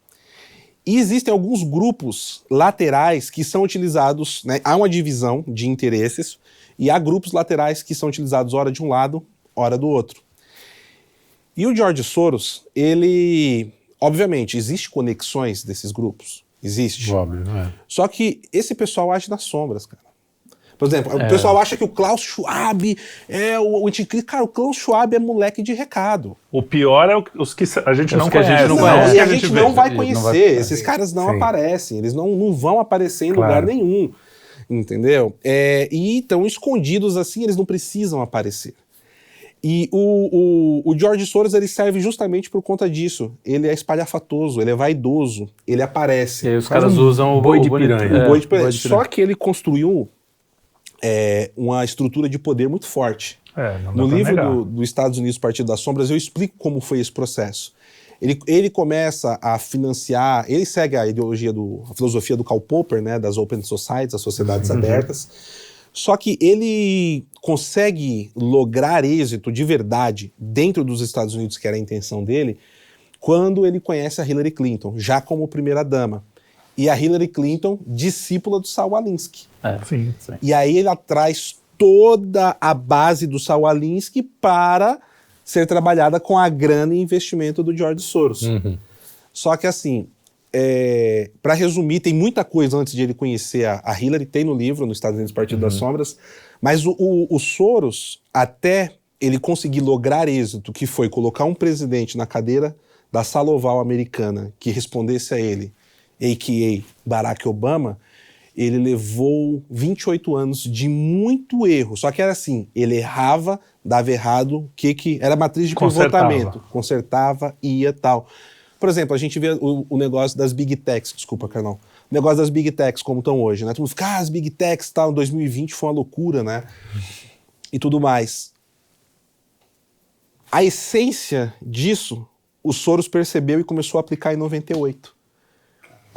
B: E existem alguns grupos laterais que são utilizados, né? Há uma divisão de interesses e há grupos laterais que são utilizados ora de um lado, ora do outro. E o George Soros, ele... Obviamente, existem conexões desses grupos. Existe.
C: Óbvio,
B: Só que esse pessoal age nas sombras, cara. Por exemplo, o pessoal acha que o Klaus Schwab é o anticristo. Cara, o Klaus Schwab é moleque de recado.
A: O pior é os que a gente não
D: que a gente
A: conhece.
D: não
A: né?
D: conhece.
A: Os
B: E
A: que
B: a gente
A: vê.
B: não vai
D: Não
B: conhecer.
D: vai-
B: Esses caras não
C: Sim.
B: aparecem. Eles não vão aparecer em
C: Claro.
B: lugar nenhum. Entendeu? E estão escondidos assim, eles não precisam aparecer. E o George Soros ele serve justamente por conta disso. Ele é espalhafatoso, ele é vaidoso, ele aparece.
D: E aí os caras usam o
C: boi de
D: bonito-
C: piranha.
B: Um boi de piranha.
D: boi de piranha.
B: Só que ele construiu uma estrutura de poder muito forte.
A: Não dá
B: No
A: pra
B: livro
A: negar.
B: dos Estados Unidos Partido das Sombras, eu explico como foi esse processo. Ele começa a financiar, ele segue a filosofia do Karl Popper, né, das Open Societies, as sociedades abertas, só que ele consegue lograr êxito de verdade dentro dos Estados Unidos, que era a intenção dele, quando ele conhece a Hillary Clinton, já como primeira-dama. e a Hillary Clinton, discípula do Saul Alinsky.
A: Sim.
B: E aí ele traz toda a base do Saul Alinsky para ser trabalhada com a grana e investimento do George Soros. Só que assim, para resumir, tem muita coisa antes de ele conhecer a Hillary, tem no livro, nos Estados Unidos, Partido das Sombras, mas o Soros, até ele conseguir lograr êxito, que foi colocar um presidente na cadeira da sala oval americana que respondesse a ele, a.k.a. Barack Obama, ele levou 28 anos de muito erro. Só que era assim, ele errava, dava errado, era matriz de pivotamento. Consertava, ia tal. Por exemplo, a gente vê o negócio das Big Techs, desculpa, Carnal. O negócio das Big Techs, como estão hoje, né? Todo mundo fica, as Big Techs, tal, 2020 foi uma loucura, né? E tudo mais. A essência disso, o Soros percebeu e começou a aplicar em 98.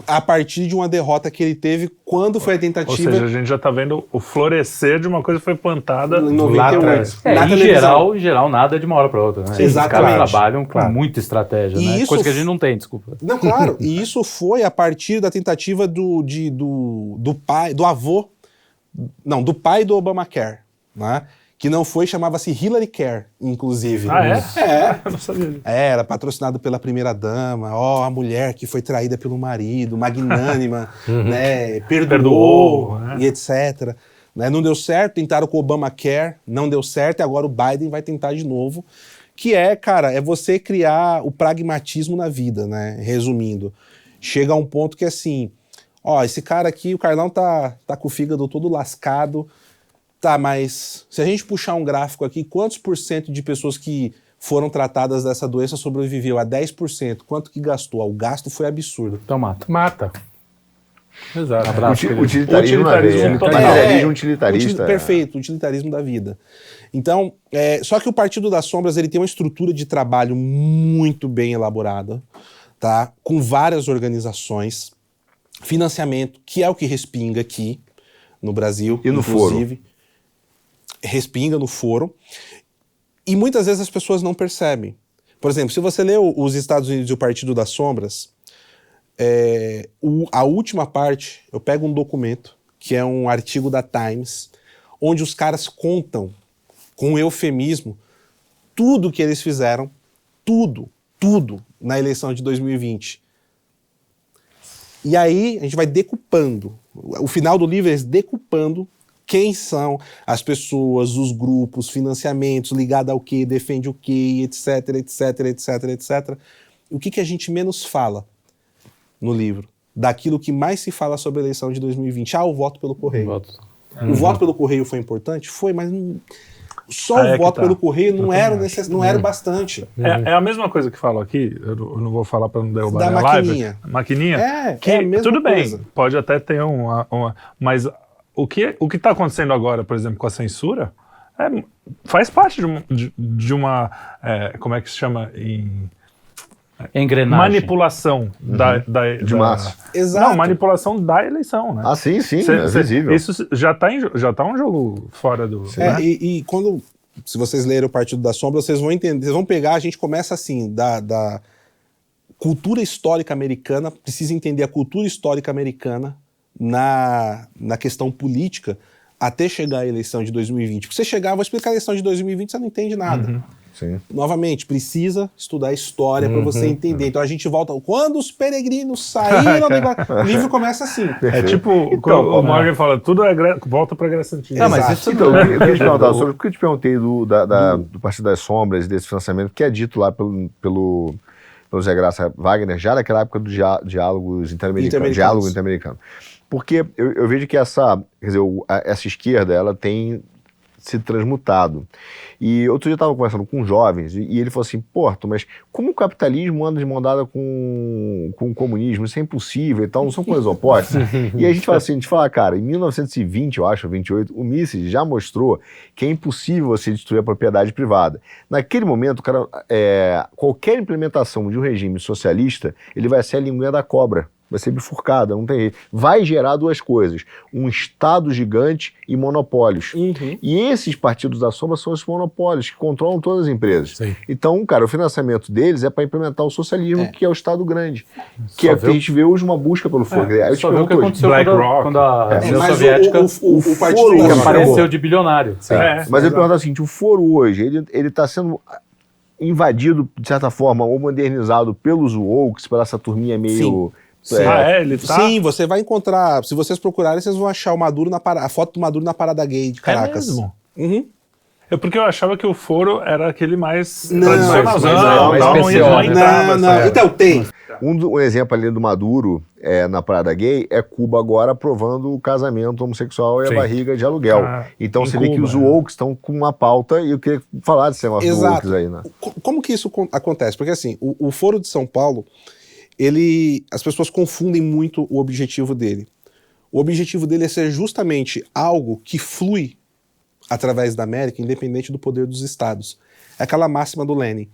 B: A partir de uma derrota que ele teve quando foi a tentativa...
A: Ou seja, a gente já está vendo o florescer de uma coisa que foi plantada
B: em
A: lá atrás.
B: 98.
D: Em geral, nada é de uma hora para outra, né?
B: Exatamente.
D: Os caras trabalham com muita estratégia,
B: E
D: né?
B: isso
D: Coisa que a gente não tem, desculpa.
B: Não, claro. E isso foi a partir da tentativa do pai do Obamacare, né? Que não foi, chamava-se Hillary Care, inclusive.
A: Ah, é? Eu não sabia.
B: Era patrocinado pela primeira-dama, a mulher que foi traída pelo marido, magnânima, né, perdoou,
A: né?
B: e etc. Né, não deu certo, tentaram com o Obamacare, não deu certo, e agora o Biden vai tentar de novo. Que é você criar o pragmatismo na vida, né? Resumindo. Chega a um ponto que assim, esse cara aqui, o Carlão tá com o fígado todo lascado. Tá, mas se a gente puxar um gráfico aqui, quantos por cento de pessoas que foram tratadas dessa doença sobreviveu a 10%? Quanto que gastou? O gasto foi absurdo.
D: Então mata.
C: Mata. Exato.
E: Utilitarismo na veia. Materialismo utilitarista.
B: Perfeito, utilitarismo da vida. Então, só que o Partido das Sombras ele tem uma estrutura de trabalho muito bem elaborada, tá? Com várias organizações, financiamento, que é o que respinga aqui no Brasil.
E: E no
B: inclusive. Foro. Respinga no foro, e muitas vezes as pessoas não percebem. Por exemplo, se você lê os Estados Unidos e o Partido das Sombras, a última parte, eu pego um documento, que é um artigo da Times, onde os caras contam, com eufemismo, tudo que eles fizeram, tudo, na eleição de 2020. E aí a gente vai decupando, o final do livro é decupando quem são as pessoas, os grupos, financiamentos, ligado ao que, defende o que, etc, etc, etc, etc. O que a gente menos fala no livro? Daquilo que mais se fala sobre a eleição de 2020. O voto pelo correio. O voto pelo correio foi importante? Foi, mas só o voto pelo correio não era o bastante.
A: É a mesma coisa que falo aqui, eu não vou falar para não derrubar
B: da
A: a
B: maquininha.
A: live. Maquininha.
B: É a mesma
A: tudo
B: coisa.
A: Bem, pode até ter mas o que está acontecendo agora, por exemplo, com a censura, faz parte de uma como é que se chama
D: engrenagem.
A: Manipulação
E: de massa.
B: Exato.
A: Não, manipulação da eleição, né?
E: Sim, é visível.
A: Isso já tá um jogo fora do... Né?
B: E quando, se vocês lerem o Partido da Sombra, vocês vão entender, vocês vão pegar, a gente começa assim, da cultura histórica americana, precisa entender a cultura histórica americana na questão política até chegar à eleição de 2020. Porque você chegar, vou explicar a eleição de 2020, você não entende nada.
E: Sim.
B: Novamente, precisa estudar a história para você entender. Então a gente volta. Quando os peregrinos saíram, o livro começa assim.
A: É tipo o Morgan fala, tudo volta para a Grécia Antiga.
B: Não, mas
E: isso então, eu queria te perguntar sobre o que eu te perguntei do Partido das Sombras, desse financiamento, que é dito lá pelo Zé Graça Wagner, já naquela época do diálogo inter-americano. Porque eu vejo que essa esquerda, ela tem se transmutado. E outro dia eu estava conversando com jovens e ele falou assim, mas como o capitalismo anda de mão dada com o comunismo? Isso é impossível e tal, não são coisas opostas. E a gente fala, cara, em 1920, eu acho, 28, o Mises já mostrou que é impossível você destruir a propriedade privada. Naquele momento, cara, qualquer implementação de um regime socialista, ele vai ser a linguinha da cobra. vai ser bifurcada, não tem jeito. Vai gerar duas coisas, um Estado gigante e monopólios. E esses partidos da sombra são os monopólios que controlam todas as empresas.
C: Sim.
E: Então, cara, o financiamento deles é para implementar o socialismo, que é o Estado grande. Que é o que a gente vê hoje uma busca pelo foro. Aí eu te
D: Só vê o que
E: pergunto hoje,
D: aconteceu
A: BlackRock.
D: quando a União
B: Mas
D: Soviética
B: o partido
E: foro
B: da
E: que
B: sombra-
D: apareceu de bilionário.
E: mas eu pergunto assim, o foro hoje, ele está sendo invadido, de certa forma, ou modernizado pelos woke, pela essa turminha meio...
B: Sim.
A: Ele tá?
B: Sim, você vai encontrar. Se vocês procurarem, vocês vão achar o Maduro a foto do Maduro na parada gay de Caracas.
A: É mesmo?
B: Uhum.
A: É porque eu achava que o foro era aquele mais
B: Não,
A: tradicionalzão,
E: mais
A: não
E: especial, né?
A: entrava,
B: Não.
A: essa-
B: Então, tem.
E: Um exemplo ali do Maduro na parada gay é Cuba agora aprovando o casamento homossexual e
C: Sim.
E: a barriga de aluguel. Então
A: em
E: você vê que
A: Cuba,
E: os
A: é.
E: woke estão com uma pauta e eu queria falar desse negócio do
B: Exato.
E: woke aí, né?
B: Como que isso acontece? Porque assim, o Foro de São Paulo, as pessoas confundem muito o objetivo dele. O objetivo dele é ser justamente algo que flui através da América, independente do poder dos estados. É aquela máxima do Lenin.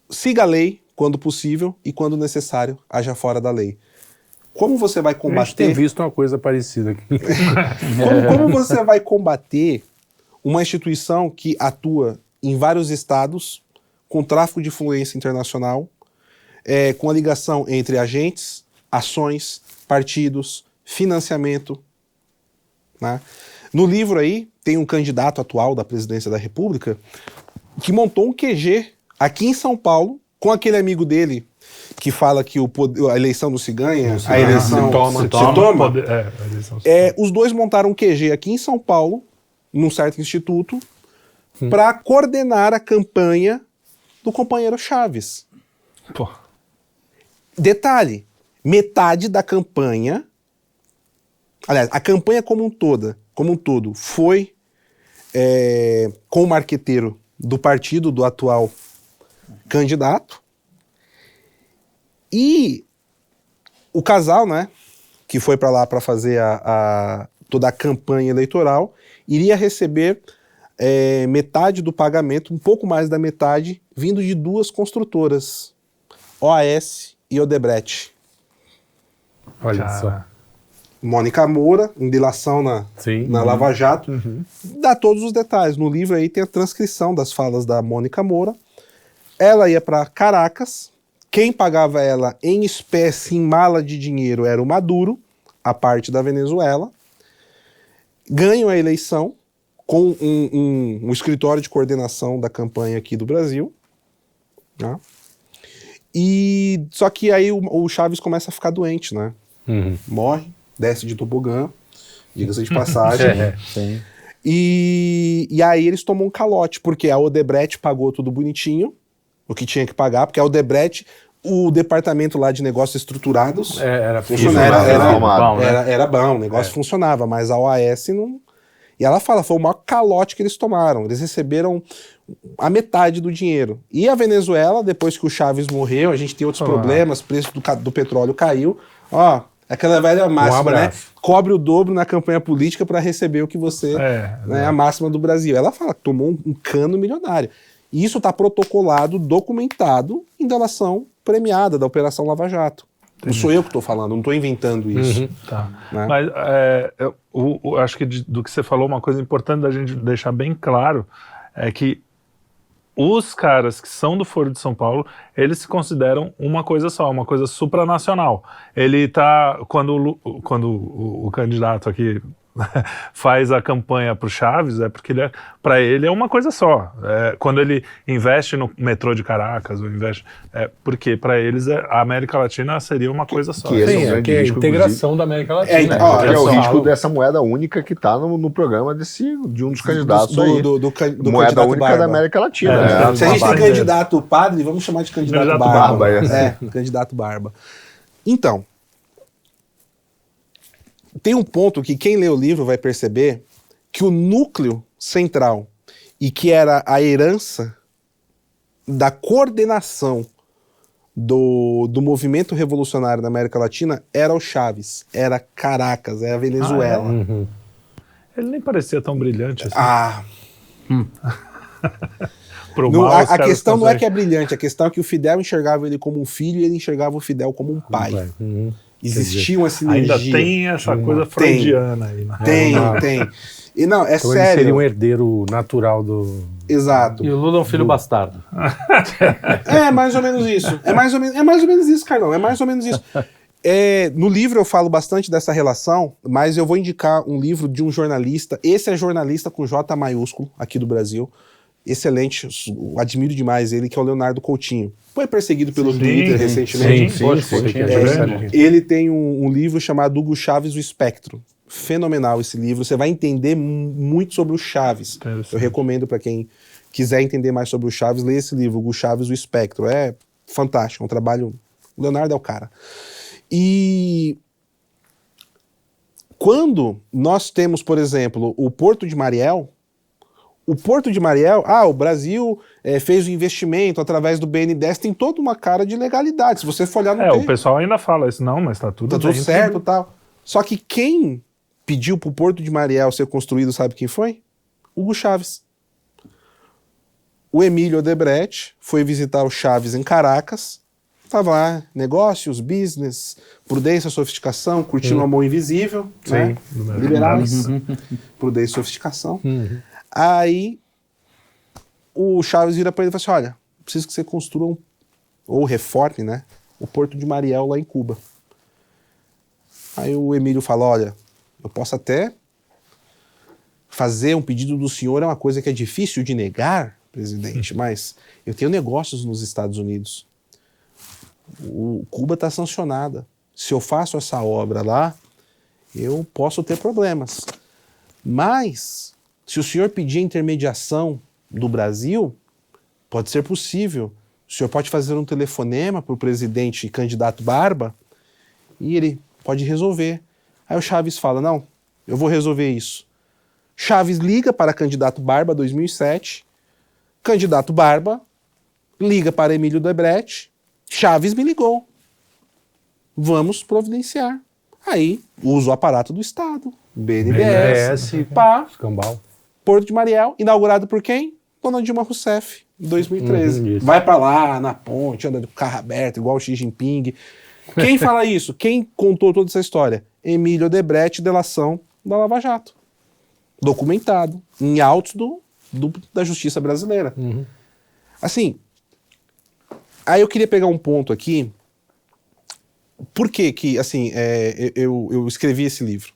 B: Siga a lei quando possível e quando necessário, haja fora da lei. Como você vai
C: A gente tem
B: combater...
C: visto uma coisa parecida aqui.
B: Como você vai combater uma instituição que atua em vários estados, com tráfico de influência internacional, com a ligação entre agentes, ações, partidos, financiamento, né? No livro aí, tem um candidato atual da presidência da República que montou um QG aqui em São Paulo, com aquele amigo dele que fala que a eleição não se ganha, a eleição se toma.
A: A eleição se toma.
B: Os dois montaram um QG aqui em São Paulo, num certo instituto, para coordenar a campanha do companheiro Chaves.
A: Pô.
B: Detalhe, metade da campanha, aliás, a campanha como um todo, foi com o marqueteiro do partido do atual candidato, e o casal, né, que foi para lá para fazer toda a campanha eleitoral, iria receber metade do pagamento, um pouco mais da metade, vindo de duas construtoras, OAS e Odebrecht.
C: Olha
A: Cara.
C: só.
B: Mônica Moura, em delação
C: Sim.
B: na Lava Jato, dá todos os detalhes. No livro aí tem a transcrição das falas da Mônica Moura. Ela ia para Caracas, quem pagava ela em espécie, em mala de dinheiro, era o Maduro, a parte da Venezuela. Ganham a eleição com um escritório de coordenação da campanha aqui do Brasil, né? E só que aí o Chaves começa a ficar doente, né? Morre, desce de tobogã, diga-se de passagem.
D: Sim.
B: E aí eles tomam um calote, porque a Odebrecht pagou tudo bonitinho, o que tinha que pagar, porque a Odebrecht, o departamento lá de negócios estruturados,
C: Era
B: funcionava,
E: funcionava,
B: era bom, o negócio funcionava, mas a OAS não... E ela fala, foi o maior calote que eles tomaram, eles receberam a metade do dinheiro. E a Venezuela, depois que o Chaves morreu, a gente tem outros problemas, o preço do petróleo caiu, ó, aquela velha máxima, né?
C: abraço.
B: Cobre o dobro na campanha política para receber o que você... né, a máxima do Brasil. Ela fala que tomou um cano milionário. E isso está protocolado, documentado em delação premiada da Operação Lava Jato. Não sou eu que estou falando, não estou inventando isso.
A: Tá.
B: Né?
A: Mas eu acho que do que você falou, uma coisa importante da gente deixar bem claro é que os caras que são do Foro de São Paulo, eles se consideram uma coisa só, uma coisa supranacional. Ele tá, quando o candidato aqui faz a campanha pro Chaves, é porque para ele é uma coisa só. Quando ele investe no metrô de Caracas, ou investe, porque para eles a América Latina seria uma coisa só.
E: Que esse é um
C: Sim,
E: grande
C: que é a
E: risco,
C: integração da América Latina.
B: então,
E: Que é o
C: Integração.
E: risco dessa moeda única que está no programa de um dos candidatos aí.
B: do
E: Moeda
B: candidato
E: única
B: Barba.
E: da América Latina.
B: Se a gente tem
A: Barba.
B: candidato padre, vamos chamar de candidato
A: Candidato
B: Barba.
E: Barba,
B: Candidato Barba. Então, tem um ponto que quem lê o livro vai perceber que o núcleo central e que era a herança da coordenação do movimento revolucionário na América Latina era o Chaves, era Caracas, era a Venezuela.
A: Ele nem parecia tão brilhante assim. Pro
B: Não,
A: mal,
B: a
A: os caras
B: questão não é
A: conseguem.
B: que é brilhante, a questão é que o Fidel enxergava ele como um filho e ele enxergava o Fidel como um pai.
C: Uhum.
B: Existia uma sinergia.
A: Ainda tem essa coisa
B: Tem.
A: freudiana aí, né?
B: Tem. E não, é
C: Então ele
B: sério.
C: seria um herdeiro natural do...
B: Exato.
D: E o Lula é um filho bastardo.
B: É mais ou menos isso. É mais ou menos isso, Carlão. É mais ou menos isso. No livro eu falo bastante dessa relação, mas eu vou indicar um livro de um jornalista. Esse é jornalista com J maiúsculo, aqui do Brasil. Excelente, admiro demais ele, que é o Leonardo Coutinho. Foi perseguido pelo Twitter recentemente. Ele tem um livro chamado Hugo Chávez, o Espectro. Fenomenal esse livro. Você vai entender muito sobre o Chaves. Eu recomendo para quem quiser entender mais sobre o Chaves, leia esse livro, Hugo Chávez, o Espectro. É fantástico, é um trabalho... O Leonardo é o cara. E quando nós temos, por exemplo, o Porto de Mariel, o Brasil fez o investimento através do BNDES, tem toda uma cara de legalidade. Se você for olhar no
A: o pessoal ainda fala isso, não, mas tá tudo bem.
B: certo e tal. Só que quem pediu pro Porto de Mariel ser construído, sabe quem foi? Hugo Chávez. O Emílio Odebrecht foi visitar o Chaves em Caracas, estava lá, negócios, business, prudência, sofisticação, curtindo a mão invisível, né? Liberais, prudência e sofisticação. Aí o Chaves vira para ele e fala assim, olha, preciso que você construa ou reforme, né, o Porto de Mariel lá em Cuba. Aí o Emílio fala, olha, eu posso até fazer um pedido do senhor, é uma coisa que é difícil de negar, presidente, mas eu tenho negócios nos Estados Unidos. O Cuba está sancionada. Se eu faço essa obra lá, eu posso ter problemas. Mas, se o senhor pedir a intermediação do Brasil, pode ser possível. O senhor pode fazer um telefonema para o presidente e candidato Barba e ele pode resolver. Aí o Chaves fala, não, eu vou resolver isso. Chaves liga para candidato Barba, 2007. Candidato Barba liga para Emílio Odebrecht. Chaves me ligou. Vamos providenciar. Aí, usa o aparato do Estado. BNDES. Pá.
C: Escambau.
B: Porto de Mariel, inaugurado por quem? Dona Dilma Rousseff, em 2013. Vai pra lá, na ponte, anda de carro aberto, igual o Xi Jinping. Quem fala isso? Quem contou toda essa história? Emílio Odebrecht, delação da Lava Jato. Documentado, em autos da justiça brasileira. Assim, aí eu queria pegar um ponto aqui. Por que assim, eu escrevi esse livro?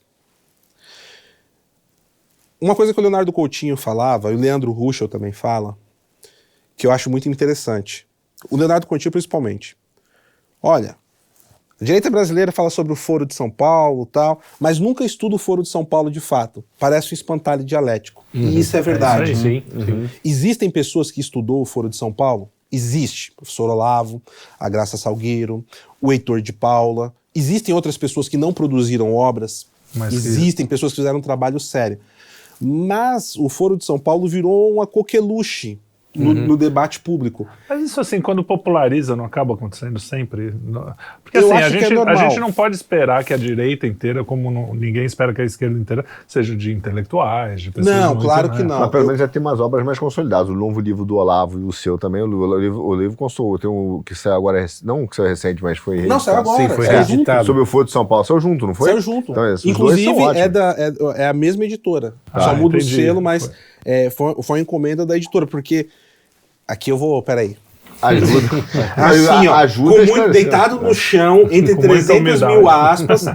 B: Uma coisa que o Leonardo Coutinho falava, e o Leandro Ruschel também fala, que eu acho muito interessante. O Leonardo Coutinho principalmente. Olha, a direita brasileira fala sobre o Foro de São Paulo e tal, mas nunca estuda o Foro de São Paulo de fato. Parece um espantalho dialético. E isso é verdade.
C: Sim.
B: Existem pessoas que estudou o Foro de São Paulo? Existe. O professor Olavo, a Graça Salgueiro, o Heitor de Paula. Existem outras pessoas que não produziram obras. Existem pessoas que fizeram um trabalho sério. Mas o Foro de São Paulo virou uma coqueluche no debate público.
A: Mas isso assim, quando populariza, não acaba acontecendo sempre? Porque
B: Eu
A: assim,
B: acho que é normal.
A: a gente não pode esperar que a direita inteira, como ninguém espera que a esquerda inteira, seja de intelectuais, de pessoas...
B: Não, claro que não.
E: Mas pelo menos já tem umas obras mais consolidadas. O novo livro do Olavo e o seu também. O livro constou. Tem um que saiu agora, não que saiu recente, mas foi
B: Não, saiu agora.
C: Sim, foi
B: saiu
C: reeditado.
B: junto.
E: Sobre o Foro de São Paulo. Saiu junto, não foi?
B: Saiu junto.
E: Então, esses
B: Inclusive,
E: dois são ótimos.
B: é a mesma editora. Só muda
A: entendi.
B: o selo, mas foi uma encomenda da editora, porque aqui eu vou, peraí.
E: Ajuda.
B: Assim, ó,
E: ajuda
B: com
E: a
B: muito
E: esclarecer.
B: deitado no chão, entre
A: Com muita
B: 300 mil
A: humildade.
B: aspas.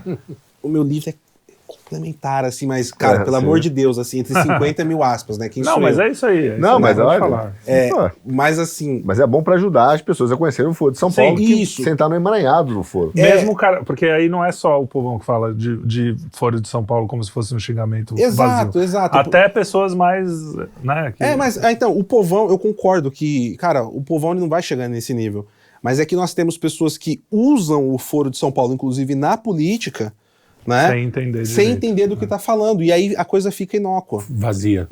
B: O meu livro é complementar, assim, mas, cara, pelo amor de Deus, assim, entre 50 mil aspas, né? Quem
A: Não,
B: sou
A: mas
B: eu?
A: é isso aí.
E: Não, mas
A: pode
E: olha,
A: falar.
B: Mas assim,
E: Mas é bom para ajudar as pessoas a conhecerem o Foro de São
A: Sim,
E: Paulo,
B: isso.
E: que sentar no emaranhado do Foro.
A: Mesmo o cara, porque aí não é só o povão que fala de Foro de São Paulo como se fosse um xingamento vazio.
B: Exato.
A: Até pessoas mais, né?
B: Mas então, o povão, eu concordo que, cara, o povão ele não vai chegar nesse nível. Mas é que nós temos pessoas que usam o Foro de São Paulo, inclusive na política, né?
A: Sem entender
B: Sem
A: direito.
B: entender do que está falando. E aí a coisa fica inócua.
C: Vazia.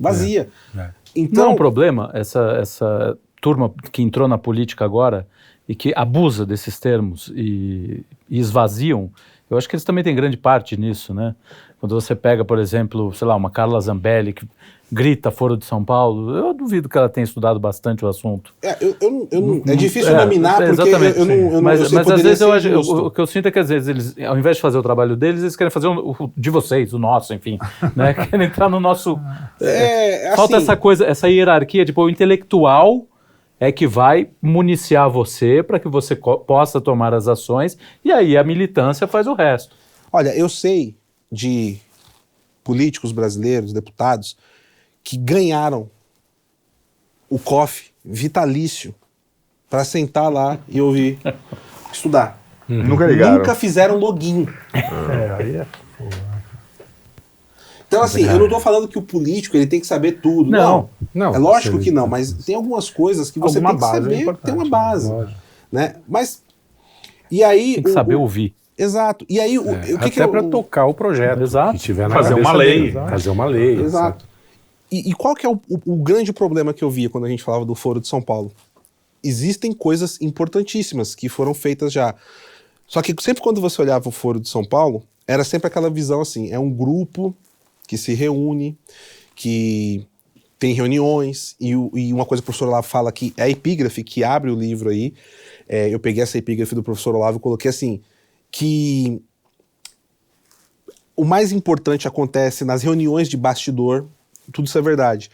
B: Então,
D: Não é um problema essa turma que entrou na política agora e que abusa desses termos e esvaziam? Eu acho que eles também têm grande parte nisso, né? Quando você pega, por exemplo, sei lá, uma Carla Zambelli que grita Foro de São Paulo, eu duvido que ela tenha estudado bastante o assunto.
B: É difícil nominar, porque
D: exatamente,
B: eu não
D: mas
B: sei,
D: às vezes
B: ser
D: o que eu sinto é que às vezes eles, ao invés de fazer o trabalho deles, eles querem fazer o de vocês, o nosso, enfim, né? Querem entrar no nosso... Falta
B: assim,
D: essa coisa, essa hierarquia, tipo, o intelectual é que vai municiar você para que você possa tomar as ações, e aí a militância faz o resto.
B: olha, eu sei de políticos brasileiros, deputados, que ganharam o COF vitalício para sentar lá e ouvir estudar.
E: Nunca ligaram.
B: Nunca fizeram login.
C: Aí é...
B: Então, assim, eu não tô falando que o político ele tem que saber tudo.
D: Não.
C: Não,
B: É lógico
C: você-
B: que não, mas tem algumas coisas que você
C: Alguma
B: tem que
C: base é
B: saber,
C: importante,
B: tem uma base.
C: lógico.
B: Né? Mas, e aí...
D: Tem que saber ouvir.
B: Exato. E aí, o que
C: Até para tocar o projeto.
D: Exato.
C: Que tiver na
A: Fazer
C: cabeça
A: uma lei.
C: deles, fazer uma lei.
B: Exato. E qual que é o grande problema que eu via quando a gente falava do Foro de São Paulo? Existem coisas importantíssimas que foram feitas já. Só que sempre quando você olhava o Foro de São Paulo, era sempre aquela visão assim, é um grupo que se reúne, que tem reuniões, e uma coisa que o professor Olavo fala que é a epígrafe que abre o livro aí, eu peguei essa epígrafe do professor Olavo e coloquei assim, que o mais importante acontece nas reuniões de bastidor, tudo isso é verdade.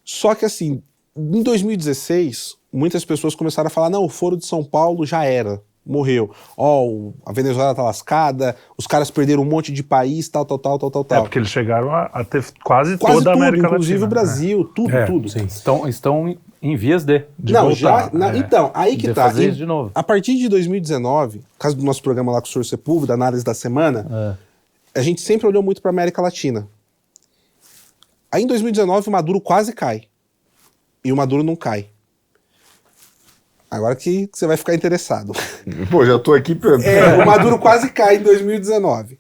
B: Só que assim, em 2016, muitas pessoas começaram a falar, não, o Foro de São Paulo já era, morreu. A Venezuela tá lascada, os caras perderam um monte de país, tal.
A: Porque eles chegaram a ter quase
B: Quase
A: toda a
B: tudo,
A: América
B: inclusive
A: Latina.
B: o Brasil, tudo.
C: Sim.
D: Estão em vias de
B: Não,
D: voltar.
B: então, aí que
D: De
B: tá.
D: fazer isso de novo.
B: A partir de 2019, por causa do nosso programa lá com o Sr. Sepúlveda, da análise da semana, a gente sempre olhou muito para América Latina. Aí em 2019 o Maduro quase cai. E o Maduro não cai. Agora que você vai ficar interessado.
E: Pô, já tô aqui...
B: O Maduro quase cai em 2019.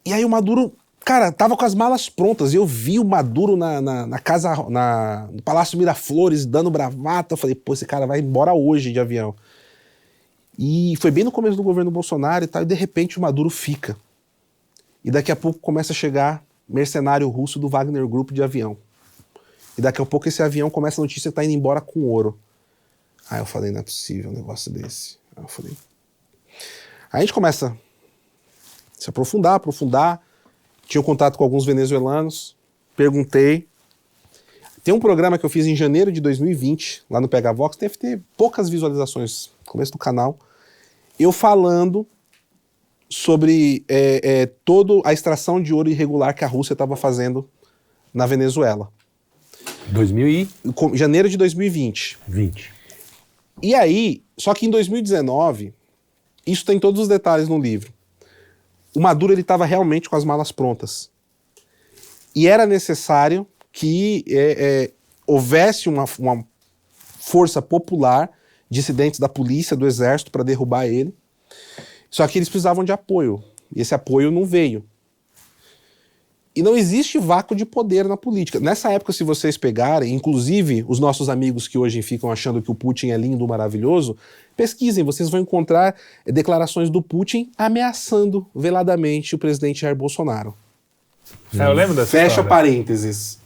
B: E aí o Maduro, cara, tava com as malas prontas. E eu vi o Maduro na casa, no Palácio Miraflores, dando bravata. Eu falei, pô, esse cara vai embora hoje de avião. E foi bem no começo do governo Bolsonaro e tal. E de repente o Maduro fica. E daqui a pouco começa a chegar mercenário russo do Wagner Group de avião. E daqui a pouco esse avião começa a notícia que tá indo embora com ouro. Aí eu falei, não é possível um negócio desse. Aí eu falei... Aí a gente começa a se aprofundar. Tinha um contato com alguns venezuelanos. Perguntei. Tem um programa que eu fiz em janeiro de 2020, lá no Pegavox. Deve ter poucas visualizações no começo do canal. Eu falando sobre toda a extração de ouro irregular que a Rússia estava fazendo na Venezuela.
C: 2020.
B: Janeiro de 2020. E aí, só que em 2019, isso tem todos os detalhes no livro, o Maduro ele estava realmente com as malas prontas. E era necessário que houvesse uma força popular, dissidentes da polícia, do exército, para derrubar ele. Só que eles precisavam de apoio. E esse apoio não veio. E não existe vácuo de poder na política. Nessa época, se vocês pegarem, inclusive os nossos amigos que hoje ficam achando que o Putin é lindo, maravilhoso, pesquisem, vocês vão encontrar declarações do Putin ameaçando veladamente o presidente Jair Bolsonaro.
A: Eu lembro dessa
B: Fecha
A: história.
B: parênteses.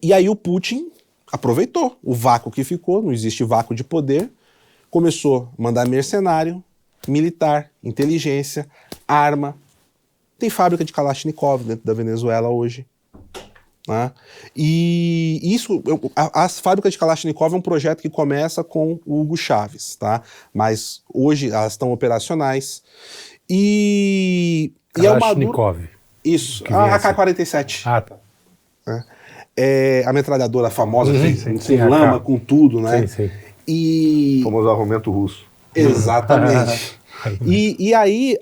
B: E aí o Putin aproveitou o vácuo que ficou, não existe vácuo de poder, começou a mandar mercenário, militar, inteligência, arma. Tem fábrica de Kalashnikov dentro da Venezuela hoje. Né? E isso, as fábricas de Kalashnikov é um projeto que começa com o Hugo Chávez, tá? Mas hoje elas estão operacionais. E é o Maduro...
C: Kalashnikov.
B: Isso,
C: Que
B: a
C: vem assim.
B: AK-47.
C: Ah, tá.
B: É a metralhadora famosa, com
C: sim,
B: lama,
C: AK.
B: com tudo, né?
C: Sim.
B: E...
E: O famoso armamento russo.
B: Exatamente. E aí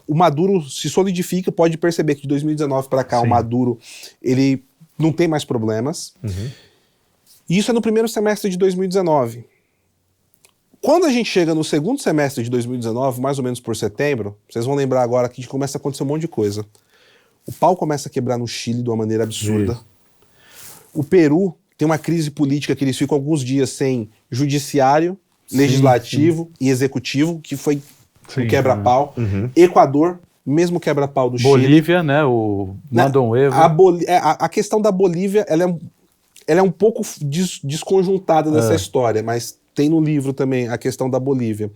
B: o Maduro se solidifica, pode perceber que de 2019 para cá o Maduro ele não tem mais problemas. E isso é no primeiro semestre de 2019. Quando a gente chega no segundo semestre de 2019, mais ou menos por setembro, vocês vão lembrar agora que começa a acontecer um monte de coisa. O pau começa a quebrar no Chile de uma maneira absurda. O Peru tem uma crise política que eles ficam alguns dias sem judiciário, legislativo e executivo, que foi
A: Sim.
B: um quebra-pau. Equador, mesmo quebra-pau do Chile.
D: Bolívia, né? O Mandam um Evo.
B: A questão da Bolívia, ela é um pouco desconjuntada dessa história, mas tem no livro também a questão da Bolívia.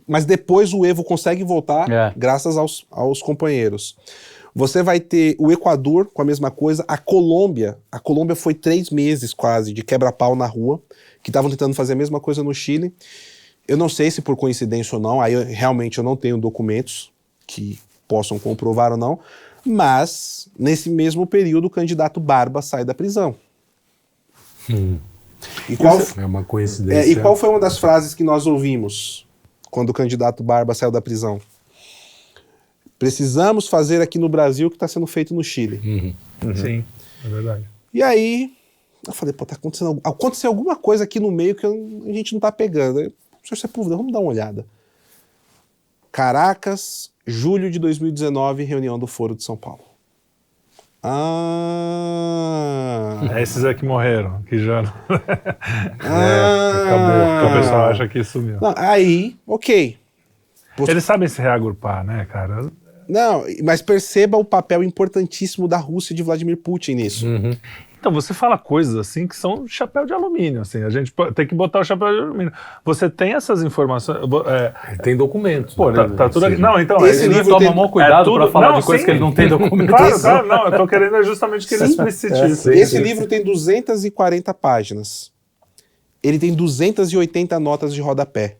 B: Mas depois o Evo consegue voltar, graças aos companheiros. Você vai ter o Equador com a mesma coisa, a Colômbia foi 3 meses quase de quebra-pau na rua, que estavam tentando fazer a mesma coisa no Chile. Eu não sei se por coincidência ou não, aí realmente eu não tenho documentos que possam comprovar ou não, mas nesse mesmo período o candidato Barba sai da prisão.
C: É uma coincidência.
B: E qual foi uma das frases que nós ouvimos quando o candidato Barba saiu da prisão? Precisamos fazer aqui no Brasil o que está sendo feito no Chile.
A: Sim, é verdade.
B: E aí, eu falei, pô, aconteceu alguma coisa aqui no meio que a gente não tá pegando. Aí, Sr. Sepúlveda, vamos dar uma olhada. Caracas, julho de 2019, reunião do Foro de São Paulo.
A: Esses é que morreram, que já... Acabou, porque o pessoal acha que sumiu.
B: Não, aí, ok.
A: Eles sabem se reagrupar, né, cara?
B: Não, mas perceba o papel importantíssimo da Rússia e de Vladimir Putin nisso.
A: Então, você fala coisas assim que são chapéu de alumínio, assim, a gente tem que botar o chapéu de alumínio. Você tem essas informações...
C: Tem documentos.
A: Pô, tá tudo aqui. Não, então...
B: Esse livro
D: toma
B: tem-
D: maior cuidado
A: tudo-
D: pra falar
A: não,
D: de coisas
A: sim.
D: que ele não tem documento.
A: Claro, não, eu tô querendo justamente que ele explicite isso.
B: Esse livro tem 240 páginas. Ele tem 280 notas de rodapé.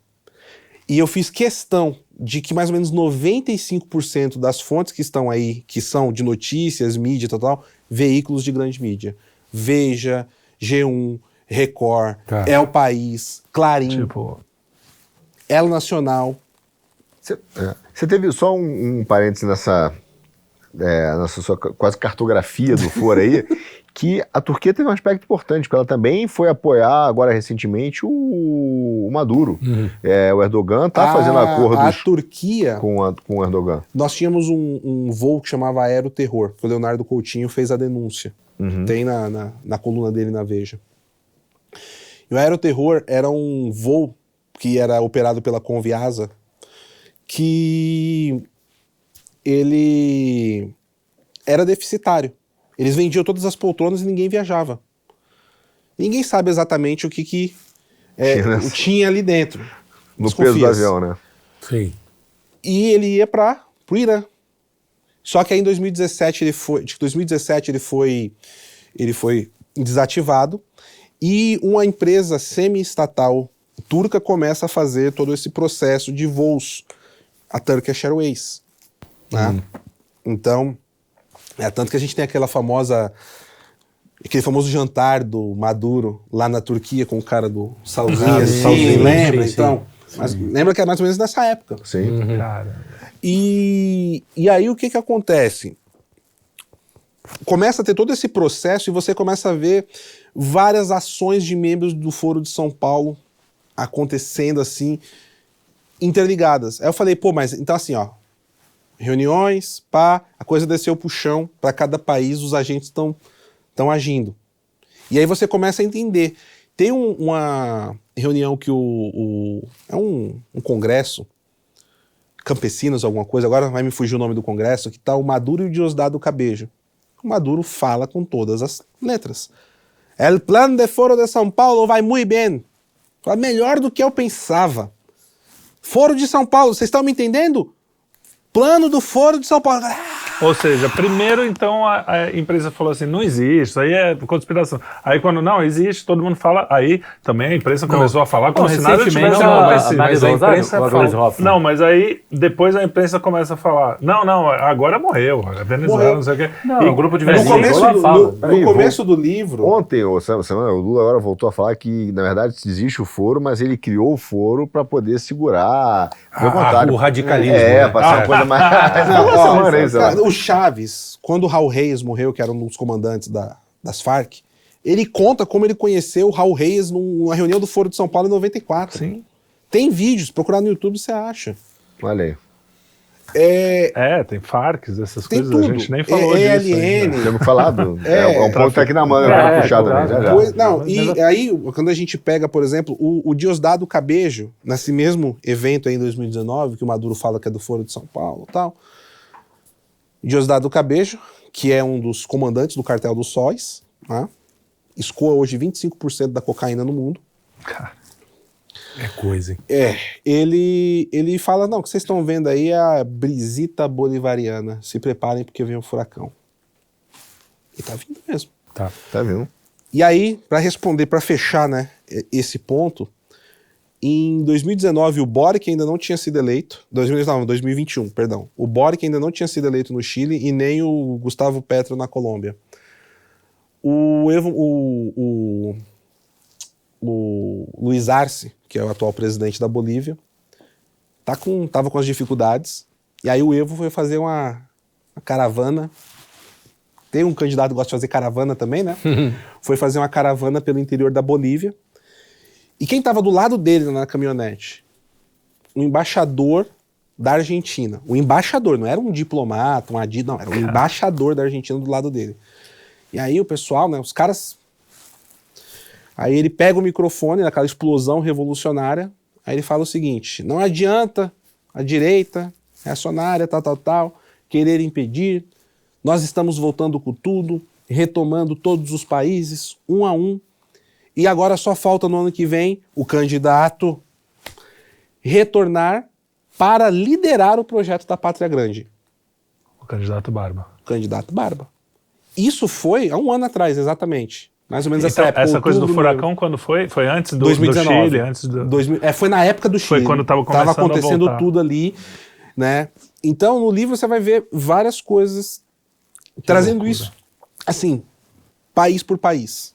B: E eu fiz questão de que mais ou menos 95% das fontes que estão aí, que são de notícias, mídia, tal, veículos de grande mídia. Veja, G1, Record,
C: Tá.
B: É o País, Clarim,
A: Tipo,
B: Elo Nacional.
E: Você teve só um parênteses nessa sua quase cartografia do foro aí, que a Turquia teve um aspecto importante, porque ela também foi apoiar agora recentemente o Maduro. O Erdogan está fazendo
B: A
E: acordos
B: Turquia,
E: com o Erdogan.
B: nós tínhamos um voo que chamava Aeroterror, que o Leonardo Coutinho fez a denúncia. Tem na coluna dele na Veja. E o Aeroterror era um voo que era operado pela Conviasa, que ele era deficitário. Eles vendiam todas as poltronas e ninguém viajava. Ninguém sabe exatamente o que tinha ali dentro.
E: No peso do
B: Desconfia-se.
E: avião, né?
C: Sim.
B: E ele ia para o Irã. Só que aí em 2017 ele foi desativado e uma empresa semi-estatal turca começa a fazer todo esse processo de voos, a Turkish Airways. Né? Então, tanto que a gente tem aquele famoso jantar do Maduro lá na Turquia com o cara do Salzinho,
C: sim,
B: lembra?
C: sim,
B: Então, mas lembra que é mais ou menos nessa época.
E: Sim.
A: cara...
B: E aí o que acontece? Começa a ter todo esse processo e você começa a ver várias ações de membros do Foro de São Paulo acontecendo assim, interligadas. Aí eu falei, pô, mas então assim, ó, reuniões, a coisa desceu pro chão, para cada país os agentes estão agindo. E aí você começa a entender. Tem uma reunião que é um congresso, Campesinos, alguma coisa, agora vai me fugir o nome do congresso, que tá o Maduro e o Diosdado Cabejo. O Maduro fala com todas as letras. El plano de Foro de São Paulo vai muito bem. Fala, melhor do que eu pensava. Foro de São Paulo, vocês estão me entendendo? Plano do Foro de São Paulo.
A: Ou seja, primeiro, então, a empresa falou assim, não existe, isso aí é conspiração. Aí quando não existe, todo mundo fala, aí também a imprensa começou a falar como se nada tivesse...
C: mas a imprensa fala...
A: Não, mas aí depois a imprensa começa a falar, não, agora morreu, a Venezuela, não sei o quê.
D: Não, o grupo de
B: No
D: Venezuela
B: começo do livro...
E: Ontem, o Lula agora voltou a falar que, na verdade, existe o foro, mas ele criou o foro para poder segurar
C: o radicalismo.
E: Pra ser uma coisa mais...
B: O Chaves, quando o Raul Reis morreu, que era um dos comandantes das Farc, ele conta como ele conheceu o Raul Reis numa reunião do Foro de São Paulo em 94.
A: Sim.
B: Tem vídeos, procurar no YouTube você acha.
E: Olha aí.
A: Tem Farcs, essas
B: Tem
A: coisas,
B: tudo.
A: a gente nem falou disso
B: ELN.
A: ainda.
E: Temos falado. É um ponto que tá aqui na manga, pra puxar também. Já.
B: Pois, não, e aí, quando a gente pega, por exemplo, o Diosdado Cabejo, nesse mesmo evento aí em 2019, que o Maduro fala que é do Foro de São Paulo e tal, Diosdado Cabejo, que é um dos comandantes do cartel dos sóis, né? Escoa hoje 25% da cocaína no mundo.
C: É coisa, hein?
B: Ele fala, não, o que vocês estão vendo aí é a brisita bolivariana, se preparem porque vem um furacão. E tá vindo mesmo.
E: Tá vendo?
B: E aí, para responder, para fechar, né, esse ponto, em 2019 o Boric ainda não tinha sido eleito, 2021, perdão. O Boric ainda não tinha sido eleito no Chile e nem o Gustavo Petro na Colômbia. O Luiz Arce, que é o atual presidente da Bolívia, tava com as dificuldades, e aí o Evo foi fazer uma caravana. Tem um candidato que gosta de fazer caravana também, né? Foi fazer uma caravana pelo interior da Bolívia. E quem estava do lado dele na caminhonete? O embaixador da Argentina. O embaixador, não era um diplomata, um adido, não, era o embaixador da Argentina do lado dele. E aí o pessoal, né, os caras... Aí ele pega o microfone naquela explosão revolucionária, aí ele fala o seguinte: não adianta a direita, reacionária, tal, querer impedir, nós estamos voltando com tudo, retomando todos os países, um a um, e agora só falta no ano que vem o candidato retornar para liderar o projeto da Pátria Grande.
A: O candidato Barba.
B: O candidato Barba. Isso foi há um ano atrás, exatamente. Mais ou menos essa
A: Então,
B: época.
A: essa coisa do
B: outubro,
A: furacão, quando foi? Foi antes do
B: 2019.
A: Chile? Antes do...
B: Foi na época do Chile.
A: Foi quando estava começando
B: Tava acontecendo
A: a voltar.
B: tudo ali, né? Então, no livro você vai ver várias coisas trazendo
A: loucura.
B: isso, assim, país por país.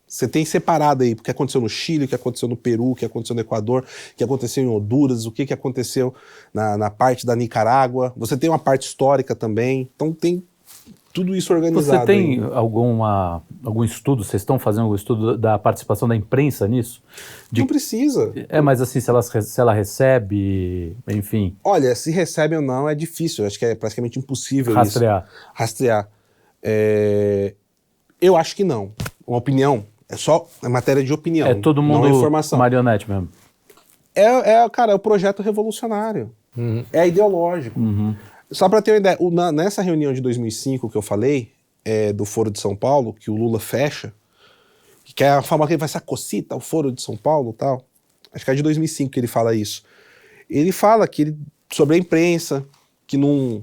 B: Você tem separado aí o que aconteceu no Chile, o que aconteceu no Peru, o que aconteceu no Equador, o que aconteceu em Honduras, o que aconteceu na parte da Nicarágua. Você tem uma parte histórica também. Então tem tudo isso organizado.
D: Você tem
B: aí.
D: algum estudo, vocês estão fazendo algum estudo da participação da imprensa nisso?
B: Não precisa.
D: Mas assim, se ela recebe, enfim...
B: Olha, se recebe ou não é difícil, acho que é praticamente impossível rastrear. Eu acho que não. Uma opinião, é matéria de opinião,
D: É todo mundo
B: não é informação.
D: marionete mesmo.
B: Cara, é o projeto revolucionário. É ideológico. Só para ter uma ideia, nessa reunião de 2005 que eu falei, do Foro de São Paulo, que o Lula fecha, que é a forma que ele vai ser a cocita, o Foro de São Paulo e tal, acho que é de 2005 que ele fala isso. Ele fala sobre a imprensa, que não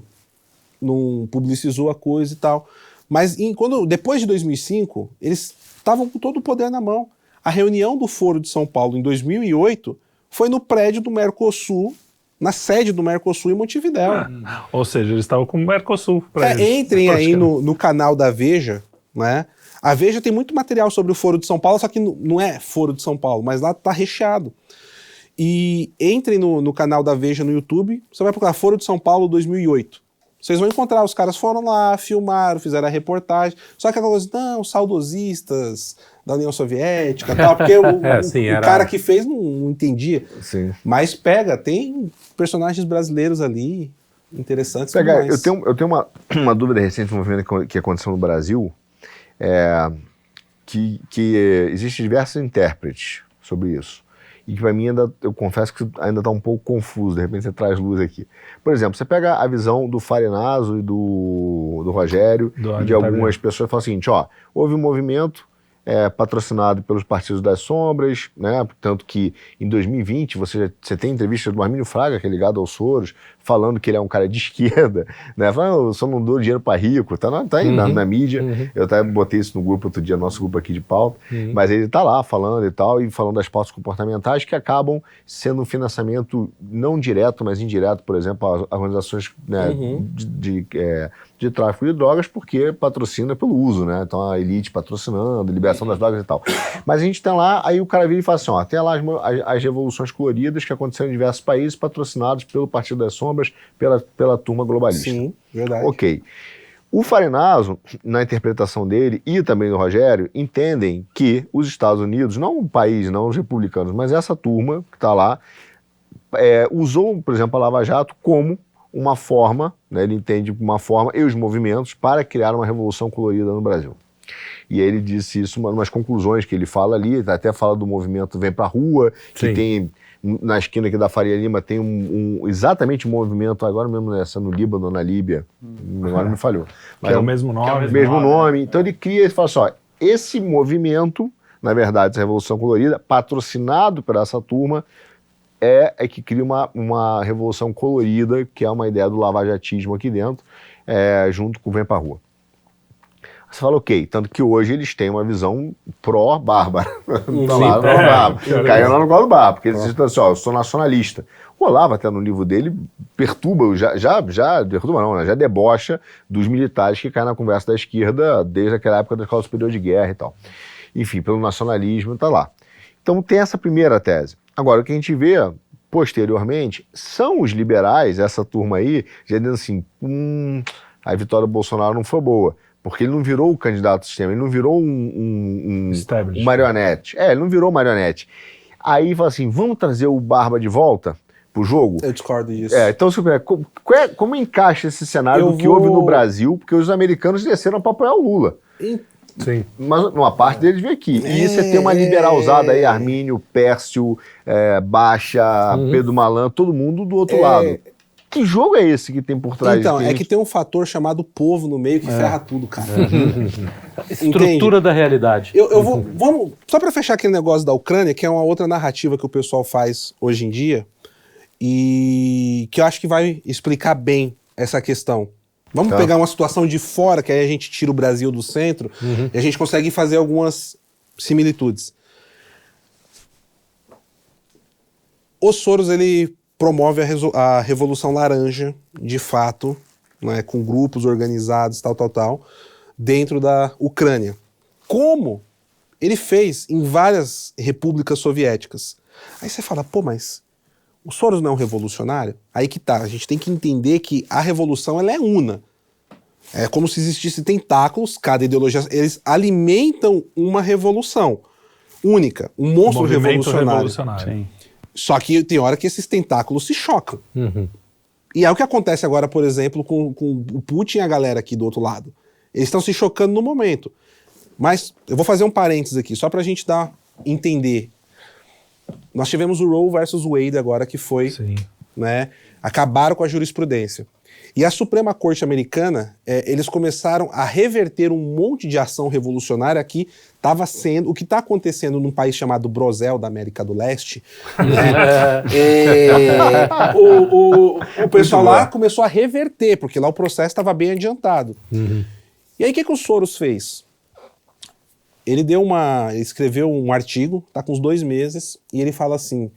B: publicizou a coisa e tal. Mas depois de 2005, eles estavam com todo o poder na mão. A reunião do Foro de São Paulo em 2008 foi no prédio do Mercosul, na sede do Mercosul em Montevidéu.
A: Ou seja, eles estavam com o Mercosul.
B: Entrem aí no canal da Veja, né? A Veja tem muito material sobre o Foro de São Paulo, só que não é Foro de São Paulo, mas lá tá recheado. E entrem no canal da Veja no YouTube, você vai procurar Foro de São Paulo 2008. Vocês vão encontrar, os caras foram lá, filmaram, fizeram a reportagem, só que aquela coisa, não, saudosistas da União Soviética e tal, porque o cara que fez não entendia.
E: Sim.
B: Mas tem personagens brasileiros ali, interessantes.
E: Eu tenho uma dúvida recente no movimento que aconteceu no Brasil, que existem diversos intérpretes sobre isso. E que para mim eu confesso que ainda está um pouco confuso, de repente você traz luz aqui. Por exemplo, você pega a visão do Farinazzo e do Rogério e de algumas pessoas e fala o seguinte, houve um movimento patrocinado pelos Partidos das Sombras, né? Tanto que em 2020 você tem entrevista do Armínio Fraga, que é ligado ao Soros, falando que ele é um cara de esquerda, né? Falando, eu só não dou dinheiro para rico, tá aí na mídia. Eu até botei isso no grupo outro dia, nosso grupo aqui de pauta, mas ele tá lá falando e tal, e falando das pautas comportamentais que acabam sendo um financiamento não direto, mas indireto, por exemplo, a organizações, né, de tráfico de drogas, porque patrocina pelo uso, né? Então a elite patrocinando, liberação das drogas e tal. Mas a gente tem lá, aí o cara vira e fala assim, tem lá as revoluções coloridas que aconteceram em diversos países, patrocinados pelo Partido das Sombras, pela turma globalista.
B: Sim, verdade.
E: Ok. O Farinazzo, na interpretação dele, e também do Rogério, entendem que os Estados Unidos, não o país, não os republicanos, mas essa turma que está lá, usou, por exemplo, a Lava Jato como uma forma, né, ele entende uma forma e os movimentos para criar uma revolução colorida no Brasil. E aí ele disse isso, umas conclusões que ele fala ali, até fala do movimento Vem Pra Rua, que
A: Sim.
E: tem, na esquina aqui da Faria Lima, tem exatamente um movimento, agora mesmo nessa, no Líbano, na Líbia, agora me falhou.
A: Que é o mesmo nome.
E: Mesmo nome. Então ele cria, ele fala assim, ó, esse movimento, na verdade, essa Revolução Colorida, patrocinado por essa turma, é que cria uma revolução colorida, que é uma ideia do lavajatismo aqui dentro, junto com o Vem Pra Rua. Você fala, ok, tanto que hoje eles têm uma visão pró-Bárbara. Caiu lá no colo do Bárbara, porque eles dizem assim, ó, eu sou nacionalista. O Olavo, até no livro dele, perturba, perturba não, né, já debocha dos militares que caem na conversa da esquerda desde aquela época da Escola Superior de Guerra e tal. Enfim, pelo nacionalismo, tá lá. Então tem essa primeira tese. Agora, o que a gente vê posteriormente são os liberais, essa turma aí, já dizendo assim, a vitória do Bolsonaro não foi boa. Porque ele não virou o candidato do sistema, ele não virou um marionete. Ele não virou marionete. Aí fala assim, vamos trazer o Barba de volta pro jogo?
B: Eu discordo disso.
E: Então, como encaixa esse cenário do que houve no Brasil? Porque os americanos desceram para apoiar o Lula.
A: Sim.
E: Mas uma parte deles veio aqui. E você tem uma liberalzada aí, Armínio, Pércio, Baixa, Pedro Malan, todo mundo do outro lado. Que jogo é esse que tem por trás?
B: Então, que tem um fator chamado povo no meio que ferra tudo, cara.
D: Estrutura da realidade.
B: Vamos, só para fechar aquele negócio da Ucrânia, que é uma outra narrativa que o pessoal faz hoje em dia, e que eu acho que vai explicar bem essa questão. Vamos pegar uma situação de fora, que aí a gente tira o Brasil do centro, e a gente consegue fazer algumas similitudes. O Soros, ele promove a Revolução Laranja, de fato, né, com grupos organizados, tal, dentro da Ucrânia. Como ele fez em várias repúblicas soviéticas. Aí você fala, pô, mas o Soros não é um revolucionário? Aí que tá, a gente tem que entender que a revolução ela é una. É como se existissem tentáculos, cada ideologia, eles alimentam uma revolução única, um monstro revolucionário.
D: Sim.
B: Só que tem hora que esses tentáculos se chocam. E é o que acontece agora, por exemplo, com o Putin e a galera aqui do outro lado. Eles estão se chocando no momento. Mas eu vou fazer um parênteses aqui, só pra gente entender. Nós tivemos o Roe versus Wade agora, que foi, né, acabaram com a jurisprudência. E a Suprema Corte Americana, eles começaram a reverter um monte de ação revolucionária que estava sendo, o que está acontecendo num país chamado Brosel, da América do Leste, né? O pessoal lá começou a reverter, porque lá o processo estava bem adiantado. E aí o que o Soros fez? Ele escreveu um artigo, está com uns 2 meses, e ele fala assim,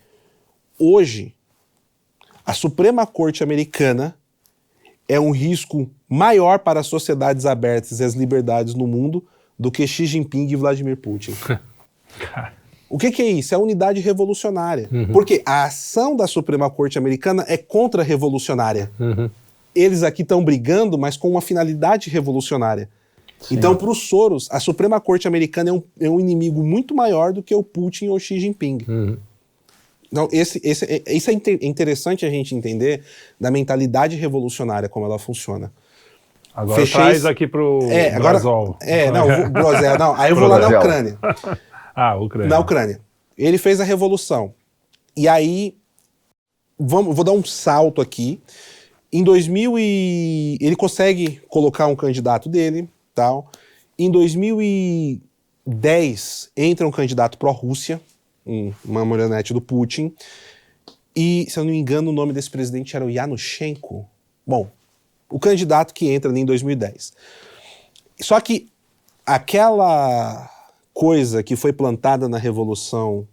B: hoje, a Suprema Corte Americana é um risco maior para as sociedades abertas e as liberdades no mundo do que Xi Jinping e Vladimir Putin. O que é isso? É a unidade revolucionária. Porque a ação da Suprema Corte Americana é contra-revolucionária. Eles aqui estão brigando, mas com uma finalidade revolucionária. Sim. Então, para o Soros, a Suprema Corte Americana é um inimigo muito maior do que o Putin ou Xi Jinping. Então, isso é interessante a gente entender da mentalidade revolucionária, como ela funciona.
A: Agora traz aqui pro Brasol.
B: Aí eu vou lá na Ucrânia.
A: Ucrânia.
B: Na Ucrânia. Ele fez a revolução. E aí, vou dar um salto aqui. Em 2000 ele consegue colocar um candidato dele, tal. Em 2010 entra um candidato pró-Rússia, uma marionete do Putin, e, se eu não me engano, o nome desse presidente era o Yanushchenko. Bom, o candidato que entra ali em 2010. Só que aquela coisa que foi plantada na Revolução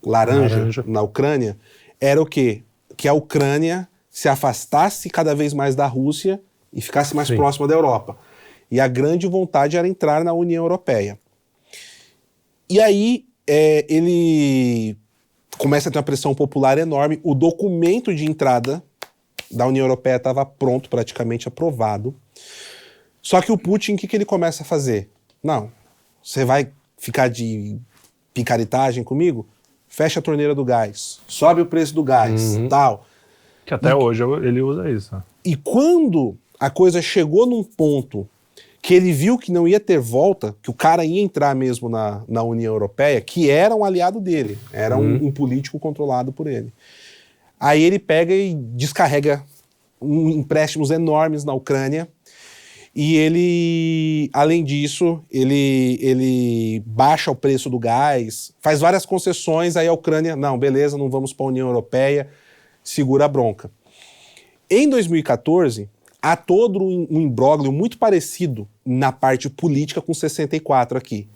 B: Laranja na Ucrânia era o quê? Que a Ucrânia se afastasse cada vez mais da Rússia e ficasse mais próxima da Europa. E a grande vontade era entrar na União Europeia. E aí ele começa a ter uma pressão popular enorme. O documento de entrada da União Europeia estava pronto, praticamente aprovado. Só que o Putin, o que ele começa a fazer? Não, você vai ficar de picaretagem comigo? Fecha a torneira do gás, sobe o preço do gás, tal.
A: Que até hoje ele usa isso.
B: E quando a coisa chegou num ponto que ele viu que não ia ter volta, que o cara ia entrar mesmo na União Europeia, que era um aliado dele, era um político controlado por ele. Aí ele pega e descarrega empréstimos enormes na Ucrânia, e ele, além disso, ele baixa o preço do gás, faz várias concessões, aí a Ucrânia, não, beleza, não vamos para a União Europeia, segura a bronca. Em 2014, há todo um imbróglio muito parecido na parte política com 64 aqui.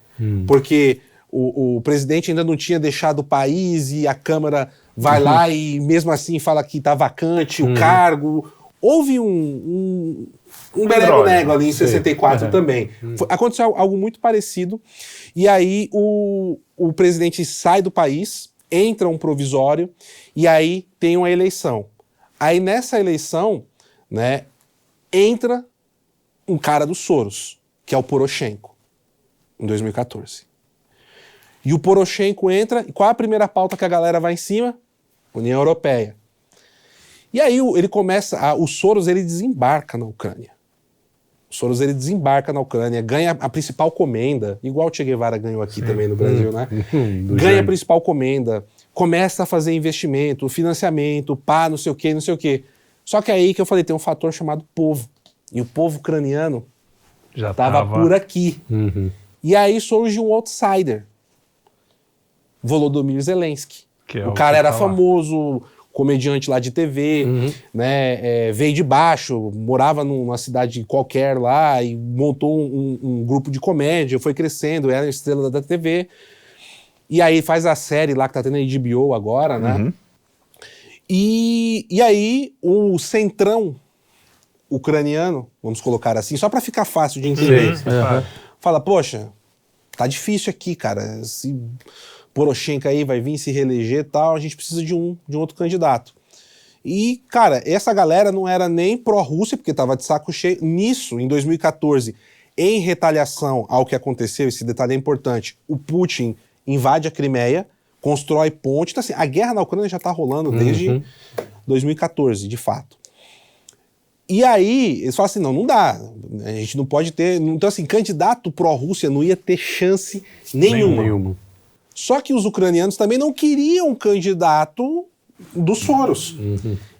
B: Porque o presidente ainda não tinha deixado o país e a Câmara vai lá e mesmo assim fala que está vacante o cargo. Houve um berego-nego ali em 64 também. Aconteceu algo muito parecido. E aí o presidente sai do país, entra um provisório e aí tem uma eleição. Aí nessa eleição, né, entra um cara do Soros, que é o Poroshenko, em 2014. E o Poroshenko entra, e qual é a primeira pauta que a galera vai em cima? União Europeia. E aí ele começa, o Soros ele desembarca na Ucrânia. O Soros ele desembarca na Ucrânia, ganha a principal comenda, igual o Che Guevara ganhou aqui também no Brasil, né? Ganha a principal comenda, começa a fazer investimento, financiamento, não sei o quê, não sei o quê. Só que aí que eu falei, tem um fator chamado povo. E o povo ucraniano
A: Já
B: estava por aqui. E aí surge um outsider. Volodymyr Zelensky. O cara era famoso, comediante lá de TV, né, veio de baixo, morava numa cidade qualquer lá e montou um grupo de comédia, foi crescendo, era estrela da TV. E aí faz a série lá que tá tendo a HBO agora, né? E aí o centrão ucraniano, vamos colocar assim, só para ficar fácil de entender, fala, poxa, tá difícil aqui, cara, se Poroshenko aí vai vir se reeleger e tal, a gente precisa de um outro candidato. E, cara, essa galera não era nem pró-Rússia, porque tava de saco cheio. Nisso, em 2014, em retaliação ao que aconteceu, esse detalhe é importante, o Putin invade a Crimeia, constrói ponte, então assim, a guerra na Ucrânia já tá rolando desde 2014, de fato. E aí, eles falam assim, não dá, a gente não pode ter, então assim, candidato pró-Rússia não ia ter chance nenhuma. Só que os ucranianos também não queriam um candidato do Soros.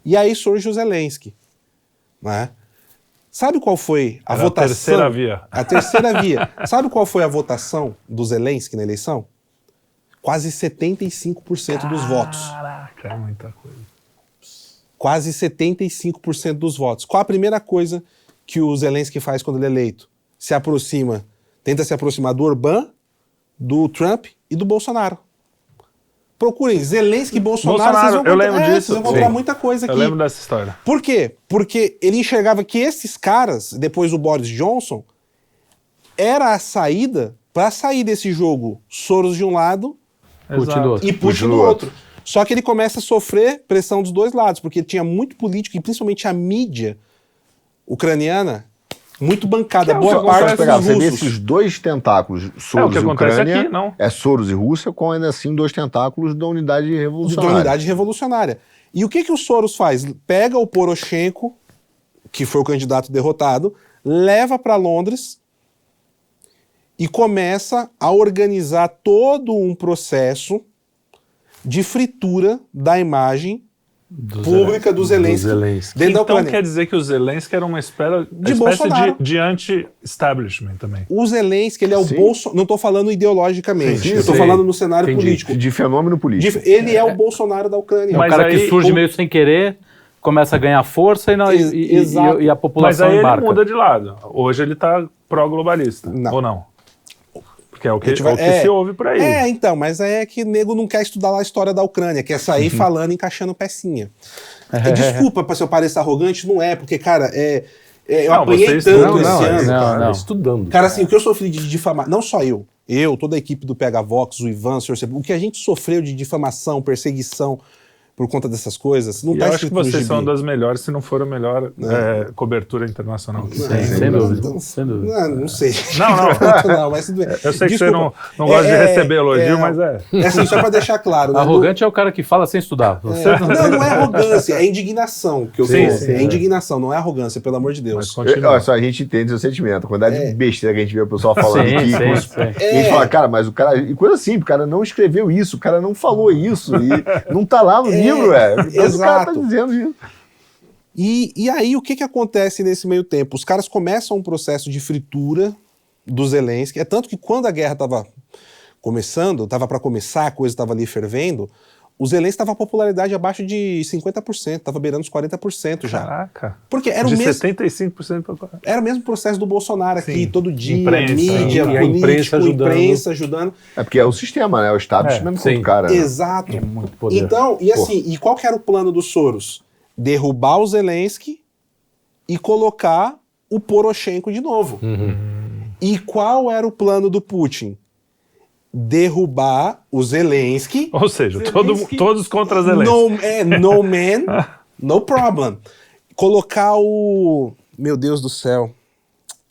B: E aí surge o Zelensky, né? Sabe qual foi a votação?
A: A terceira via.
B: A terceira via. Sabe qual foi a votação do Zelensky na eleição? Quase 75% dos votos.
A: Caraca, é muita coisa.
B: Quase 75% dos votos. Qual a primeira coisa que o Zelensky faz quando ele é eleito? Tenta se aproximar do Orbán, do Trump e do Bolsonaro. Procurem Zelensky e Bolsonaro,
A: eu lembro disso.
B: Vocês vão encontrar muita coisa aqui.
A: Eu lembro dessa história.
B: Por quê? Porque ele enxergava que esses caras, depois do Boris Johnson, era a saída para sair desse jogo Soros de um lado e Putin do outro. Só que ele começa a sofrer pressão dos dois lados, porque tinha muito político, e principalmente a mídia ucraniana, muito bancada, boa parte dos russos.
E: Você vê esses dois tentáculos, Soros e Ucrânia,
A: aqui, não?
E: é Soros e Rússia, com ainda assim dois tentáculos da unidade revolucionária. E o que o Soros faz? Pega o Poroshenko, que foi o candidato derrotado, leva para Londres e começa a organizar todo um processo de fritura da imagem pública do Zelensky dentro da Ucrânia.
A: Então quer dizer que o Zelensky era uma espécie de anti-establishment também.
B: O Zelensky, ele é o Bolsonaro. Não estou falando ideologicamente, eu estou falando no cenário político.
E: De fenômeno político.
B: Ele é o Bolsonaro da Ucrânia.
D: É um cara que surge meio sem querer, começa a ganhar força e a população
A: embarca. Mas aí
D: ele
A: muda de lado. Hoje ele está pró-globalista, ou não? Porque é o que se ouve por aí.
B: Então, mas é que nego não quer estudar lá a história da Ucrânia, quer sair falando, encaixando pecinha. Desculpa se eu parecer arrogante, não é, porque, cara, eu apanhei tanto esse ano.
C: Cara, estudando.
B: Cara, assim, o que eu sofri de difamação, não só eu, toda a equipe do PH Vox, o Ivan, o que a gente sofreu de difamação, perseguição, por conta dessas coisas. Não
A: E
B: tá
A: eu acho que
B: escrito no
A: vocês são
B: gibi.
A: das melhores, se não for a melhor cobertura internacional que
B: Não,
A: tem.
D: Sem dúvida,
B: então,
D: sem dúvida.
B: Não sei.
A: Não.
B: Não, mas tudo bem.
A: Eu sei que
B: Desculpa.
A: você não gosta de receber elogio, mas é.
B: É assim, só pra deixar claro. Né?
D: Arrogante é o cara que fala sem estudar. Você
B: Não é arrogância, é indignação que eu
A: Sim,
B: tô.
A: sim,
B: É indignação, não é arrogância, pelo amor de
A: Mas
B: Deus.
A: continua.
E: Olha só, a gente entende o sentimento. A quantidade de besteira que a gente vê o pessoal falando
D: Sim,
E: aqui.
D: sim.
E: E a gente fala, cara, mas o cara. E coisa simples, o cara não escreveu isso, o cara não falou isso. E não tá lá no livro, Mas o cara tá
B: exato.
E: dizendo isso.
B: E aí, o que acontece nesse meio tempo? Os caras começam um processo de fritura do Zelensky. É tanto que quando a guerra estava começando, estava para começar, a coisa estava ali fervendo, o Zelensky estava a popularidade abaixo de 50%, estava beirando os 40% já.
A: Caraca.
B: Porque era o
A: De
B: mesmo...
A: 75% para
B: Era o mesmo processo do Bolsonaro aqui,
A: Sim.
B: todo dia,
A: Imprensa,
B: mídia,
C: e a
B: político,
C: imprensa
B: imprensa
C: ajudando.
B: ajudando.
E: É porque é o sistema, né? O establishment
C: sim.
E: contra o cara. Né?
B: Exato.
D: muito poder.
B: Então, e assim, e qual que era o plano do Soros? Derrubar o Zelensky e colocar o Poroshenko de novo. E qual era o plano do Putin? Derrubar o Zelensky.
A: Ou seja, todos contra Zelensky.
B: No man, no problem. Colocar o... Meu Deus do céu.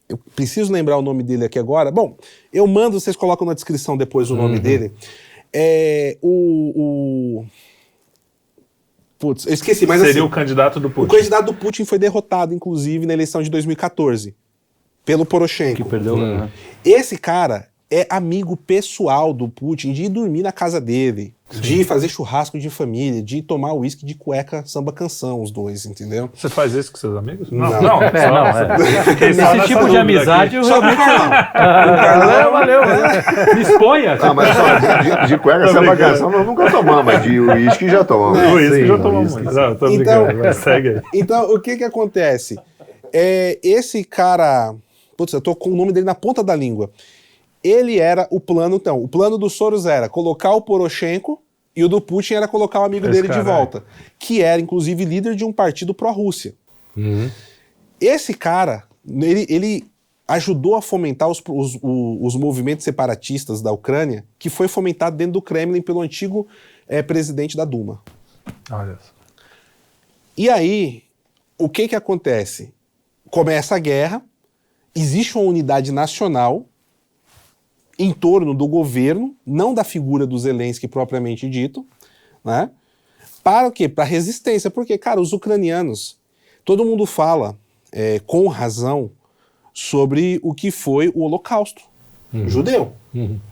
B: Eu preciso lembrar o nome dele aqui agora. Bom, eu mando, vocês colocam na descrição depois o nome dele. Putz, eu esqueci, mas
A: Seria
B: assim,
A: o candidato do
B: o
A: Putin.
B: candidato do Putin foi derrotado, inclusive, na eleição de 2014, pelo Poroshenko.
D: que perdeu. Né?
B: Esse cara é amigo pessoal do Putin, de ir dormir na casa dele, de fazer churrasco de família, de tomar uísque de cueca samba canção, os dois, entendeu?
A: Você faz isso com seus amigos?
B: Não.
A: Fiquei só
D: Esse
A: nessa
D: tipo de
A: dúvida
D: amizade
A: aqui.
D: eu realmente não. Valeu. Me exponha.
E: Ah, mas só de cueca essa bagação nós nunca tomamos, mas de uísque já tomamos.
A: O uísque
C: Sim,
A: já
C: o
A: tomamos
C: uísque.
A: muito. Não, tô
B: Então-
A: brincando, mas segue aí.
B: Então, o que acontece? Esse cara... Putz, eu tô com o nome dele na ponta da língua. Ele era o plano, então. O plano do Soros era colocar o Poroshenko e o do Putin era colocar o amigo
A: Esse
B: dele de
A: cara,
B: volta. Que era, inclusive, líder de um partido pró-Rússia. Esse cara, ele ajudou a fomentar os movimentos separatistas da Ucrânia, que foi fomentado dentro do Kremlin pelo antigo presidente da Duma.
A: Olha só.
B: E aí, o que acontece? Começa a guerra, existe uma unidade nacional em torno do governo, não da figura do Zelensky propriamente dito, né? Para o quê? Para resistência. Porque, cara, os ucranianos, todo mundo fala, com razão, sobre o que foi o Holocausto judeu.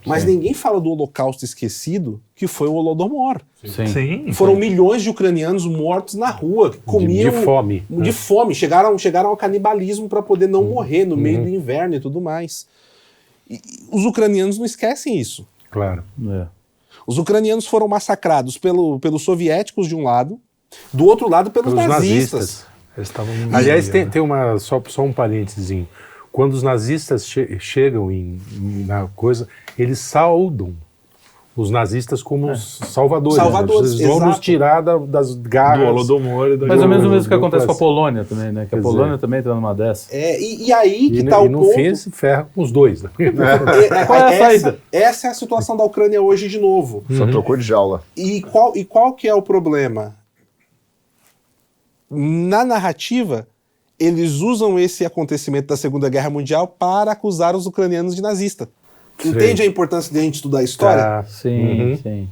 B: Mas ninguém fala do Holocausto esquecido, que foi o Holodomor.
A: Sim.
B: Foram milhões de ucranianos mortos na rua, que comiam
C: de fome.
B: de fome. Chegaram ao canibalismo para poder não morrer no meio do inverno e tudo mais. E os ucranianos não esquecem isso.
C: Claro.
B: Os ucranianos foram massacrados pelos soviéticos de um lado, do outro lado pelos nazistas.
A: Eles estavam
C: Aliás, tem uma, só um parênteses. Quando os nazistas chegam na coisa, eles saudam os nazistas como os salvadores.
B: Salvadores,
C: Eles vão nos
B: exato.
C: tirar das garras.
A: do Holodomor e da
D: Mais ou menos o mesmo que
C: do
D: acontece com a
C: Brasil.
D: Polônia também, né? Que a
C: Quer
D: Polônia
C: dizer-
D: também está numa dessa.
B: E aí que
C: E,
B: está
C: e
B: o
C: no
B: ponto.
C: fim se ferra com os dois. Né?
D: Qual é a saída?
B: Essa é a situação da Ucrânia hoje de novo.
E: Só trocou de jaula.
B: E qual que é o problema? Na narrativa, eles usam esse acontecimento da Segunda Guerra Mundial para acusar os ucranianos de nazista. Entende a importância de a gente estudar a história?
C: Tá.
D: Sim, sim.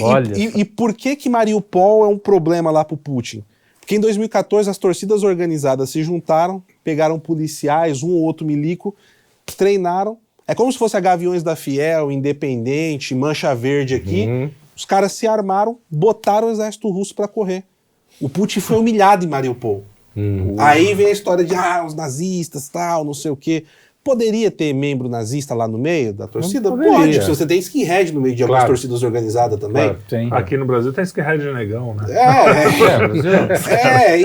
D: Olha
B: E por que Mariupol é um problema lá para o Putin? Porque em 2014 as torcidas organizadas se juntaram, pegaram policiais, um ou outro milico, treinaram. É como se fosse a Gaviões da Fiel, Independente, Mancha Verde aqui. Os caras se armaram, botaram o exército russo para correr. O Putin foi humilhado em Mariupol. Aí vem a história de os nazistas, tal, não sei o quê. Poderia ter membro nazista lá no meio da torcida?
C: Não poderia.
B: Pode, se você tem skinhead no meio de algumas
C: Claro.
B: torcidas organizadas também.
C: Claro.
D: Sim.
A: Aqui no Brasil tem skinhead de negão, né?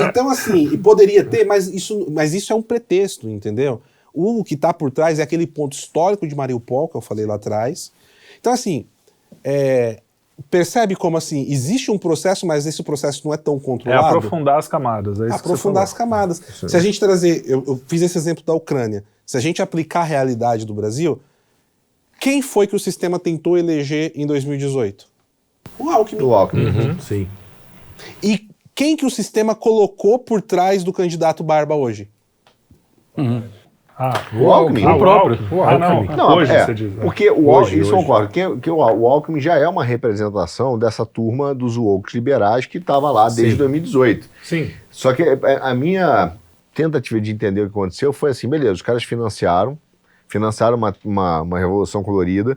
B: Então assim, e poderia ter, mas isso é um pretexto, entendeu? O que está por trás é aquele ponto histórico de Mariupol, que eu falei lá atrás. Então assim, percebe como assim, existe um processo, mas esse processo não é tão
A: É
B: controlado?
A: aprofundar as camadas. É isso
B: Aprofundar
A: que
B: as camadas. Se a gente trazer, eu fiz esse exemplo da Ucrânia, se a gente aplicar a realidade do Brasil, quem foi que o sistema tentou eleger em 2018? O Alckmin.
E: Do Alckmin.
C: Sim.
B: E quem que o sistema colocou por trás do candidato Barba hoje?
E: O Alckmin.
A: O próprio.
C: O
A: Não.
C: Alckmin.
E: Não,
A: Hoje
E: é,
A: você diz.
E: porque o
C: Hoje,
E: isso eu
C: hoje.
E: concordo, que o Alckmin já é uma representação dessa turma dos woke liberais que estava lá desde
C: Sim.
E: 2018.
C: Sim.
E: Só que a minha tentativa de entender o que aconteceu foi assim, beleza, os caras financiaram uma revolução colorida,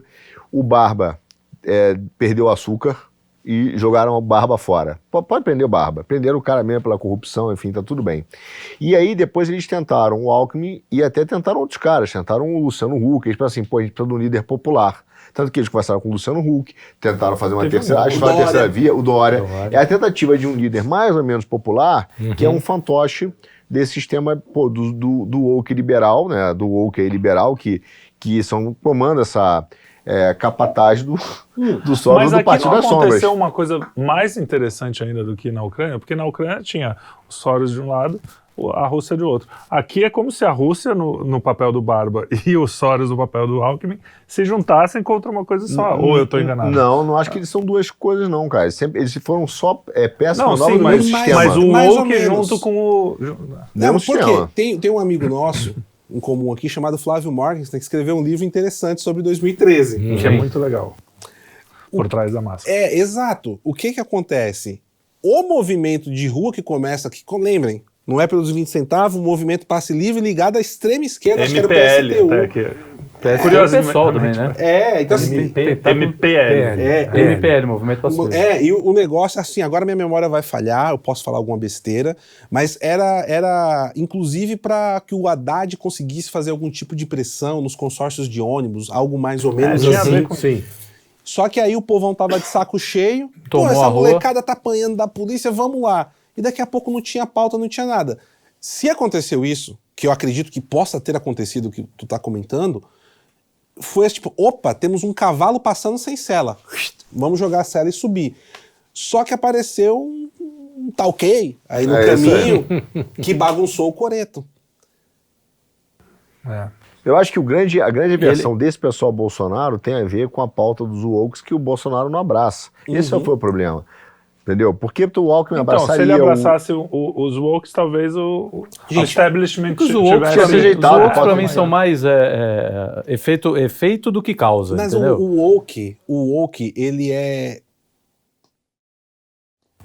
E: o Barba perdeu o açúcar e jogaram o Barba fora. Pode prender o Barba, prenderam o cara mesmo pela corrupção, enfim, tá tudo bem. E aí depois eles tentaram o Alckmin e até tentaram outros caras, tentaram o Luciano Huck, eles falaram assim, pô, a gente precisa de um líder popular. Tanto que eles conversaram com o Luciano Huck, tentaram fazer uma terceira, acho que foi a terceira via, o Dória. É a tentativa de um líder mais ou menos popular, que é um fantoche desse sistema do woke liberal, né, do woke liberal, que comanda essa capataz do Soros
A: Mas
E: do
A: aqui
E: Partido
A: não
E: das Sombras.
A: aconteceu uma coisa mais interessante ainda do que na Ucrânia, porque na Ucrânia tinha o Soros de um lado, a Rússia de outro. Aqui é como se a Rússia, no papel do Barba, e o Soros no papel do Alckmin, se juntassem contra uma coisa só. Ou eu estou enganado?
E: Não acho que eles são duas coisas não, cara. Eles foram só peças
A: Não,
E: novas
A: sim,
E: do mesmo sistema.
A: mas o
B: Mais ou
A: woke
B: menos.
A: junto com o...
B: Não,
E: Mesmo
B: porque
E: sistema.
B: tem um amigo nosso em comum aqui chamado Flávio Morgenstern que escreveu um livro interessante sobre 2013.
A: Que é muito legal. Por trás da máscara.
B: Exato. O que acontece? O movimento de rua que começa aqui, lembrem, não é pelos 20 centavos, o movimento Passe Livre ligado à extrema esquerda, acho que era o
A: MPL,
B: PSTU.
A: até que...
D: É
A: Curiosamente,
D: pessoal também, né?
B: Então assim...
A: MPL.
D: MPL, Movimento Pacífico.
B: E o negócio, assim, agora minha memória vai falhar, eu posso falar alguma besteira, mas era inclusive para que o Haddad conseguisse fazer algum tipo de pressão nos consórcios de ônibus, algo mais ou menos
A: tinha a ver
B: assim.
A: com-
C: Sim.
B: Só que aí o povão tava de saco cheio,
D: Tomou
B: essa
D: a rua.
B: molecada tá apanhando da polícia, vamos lá. E daqui a pouco não tinha pauta, não tinha nada. Se aconteceu isso, que eu acredito que possa ter acontecido o que tu tá comentando, foi tipo, opa, temos um cavalo passando sem sela. Vamos jogar a sela e subir. Só que apareceu um talquei aí no caminho que bagunçou o coreto.
E: Eu acho que a grande versão desse pessoal Bolsonaro tem a ver com a pauta dos wokes que o Bolsonaro não abraça. Esse foi o problema. Entendeu? Porque o Alckmin
A: Então, se
E: abraçaria
A: ele abraçasse os wokes, talvez o establishment
D: Os woke,
E: tinha se ajeitado,
D: os woke
E: pode
D: pra mim
E: mais.
D: são mais efeito do que causa,
B: Mas
D: entendeu?
B: o woke, ele é...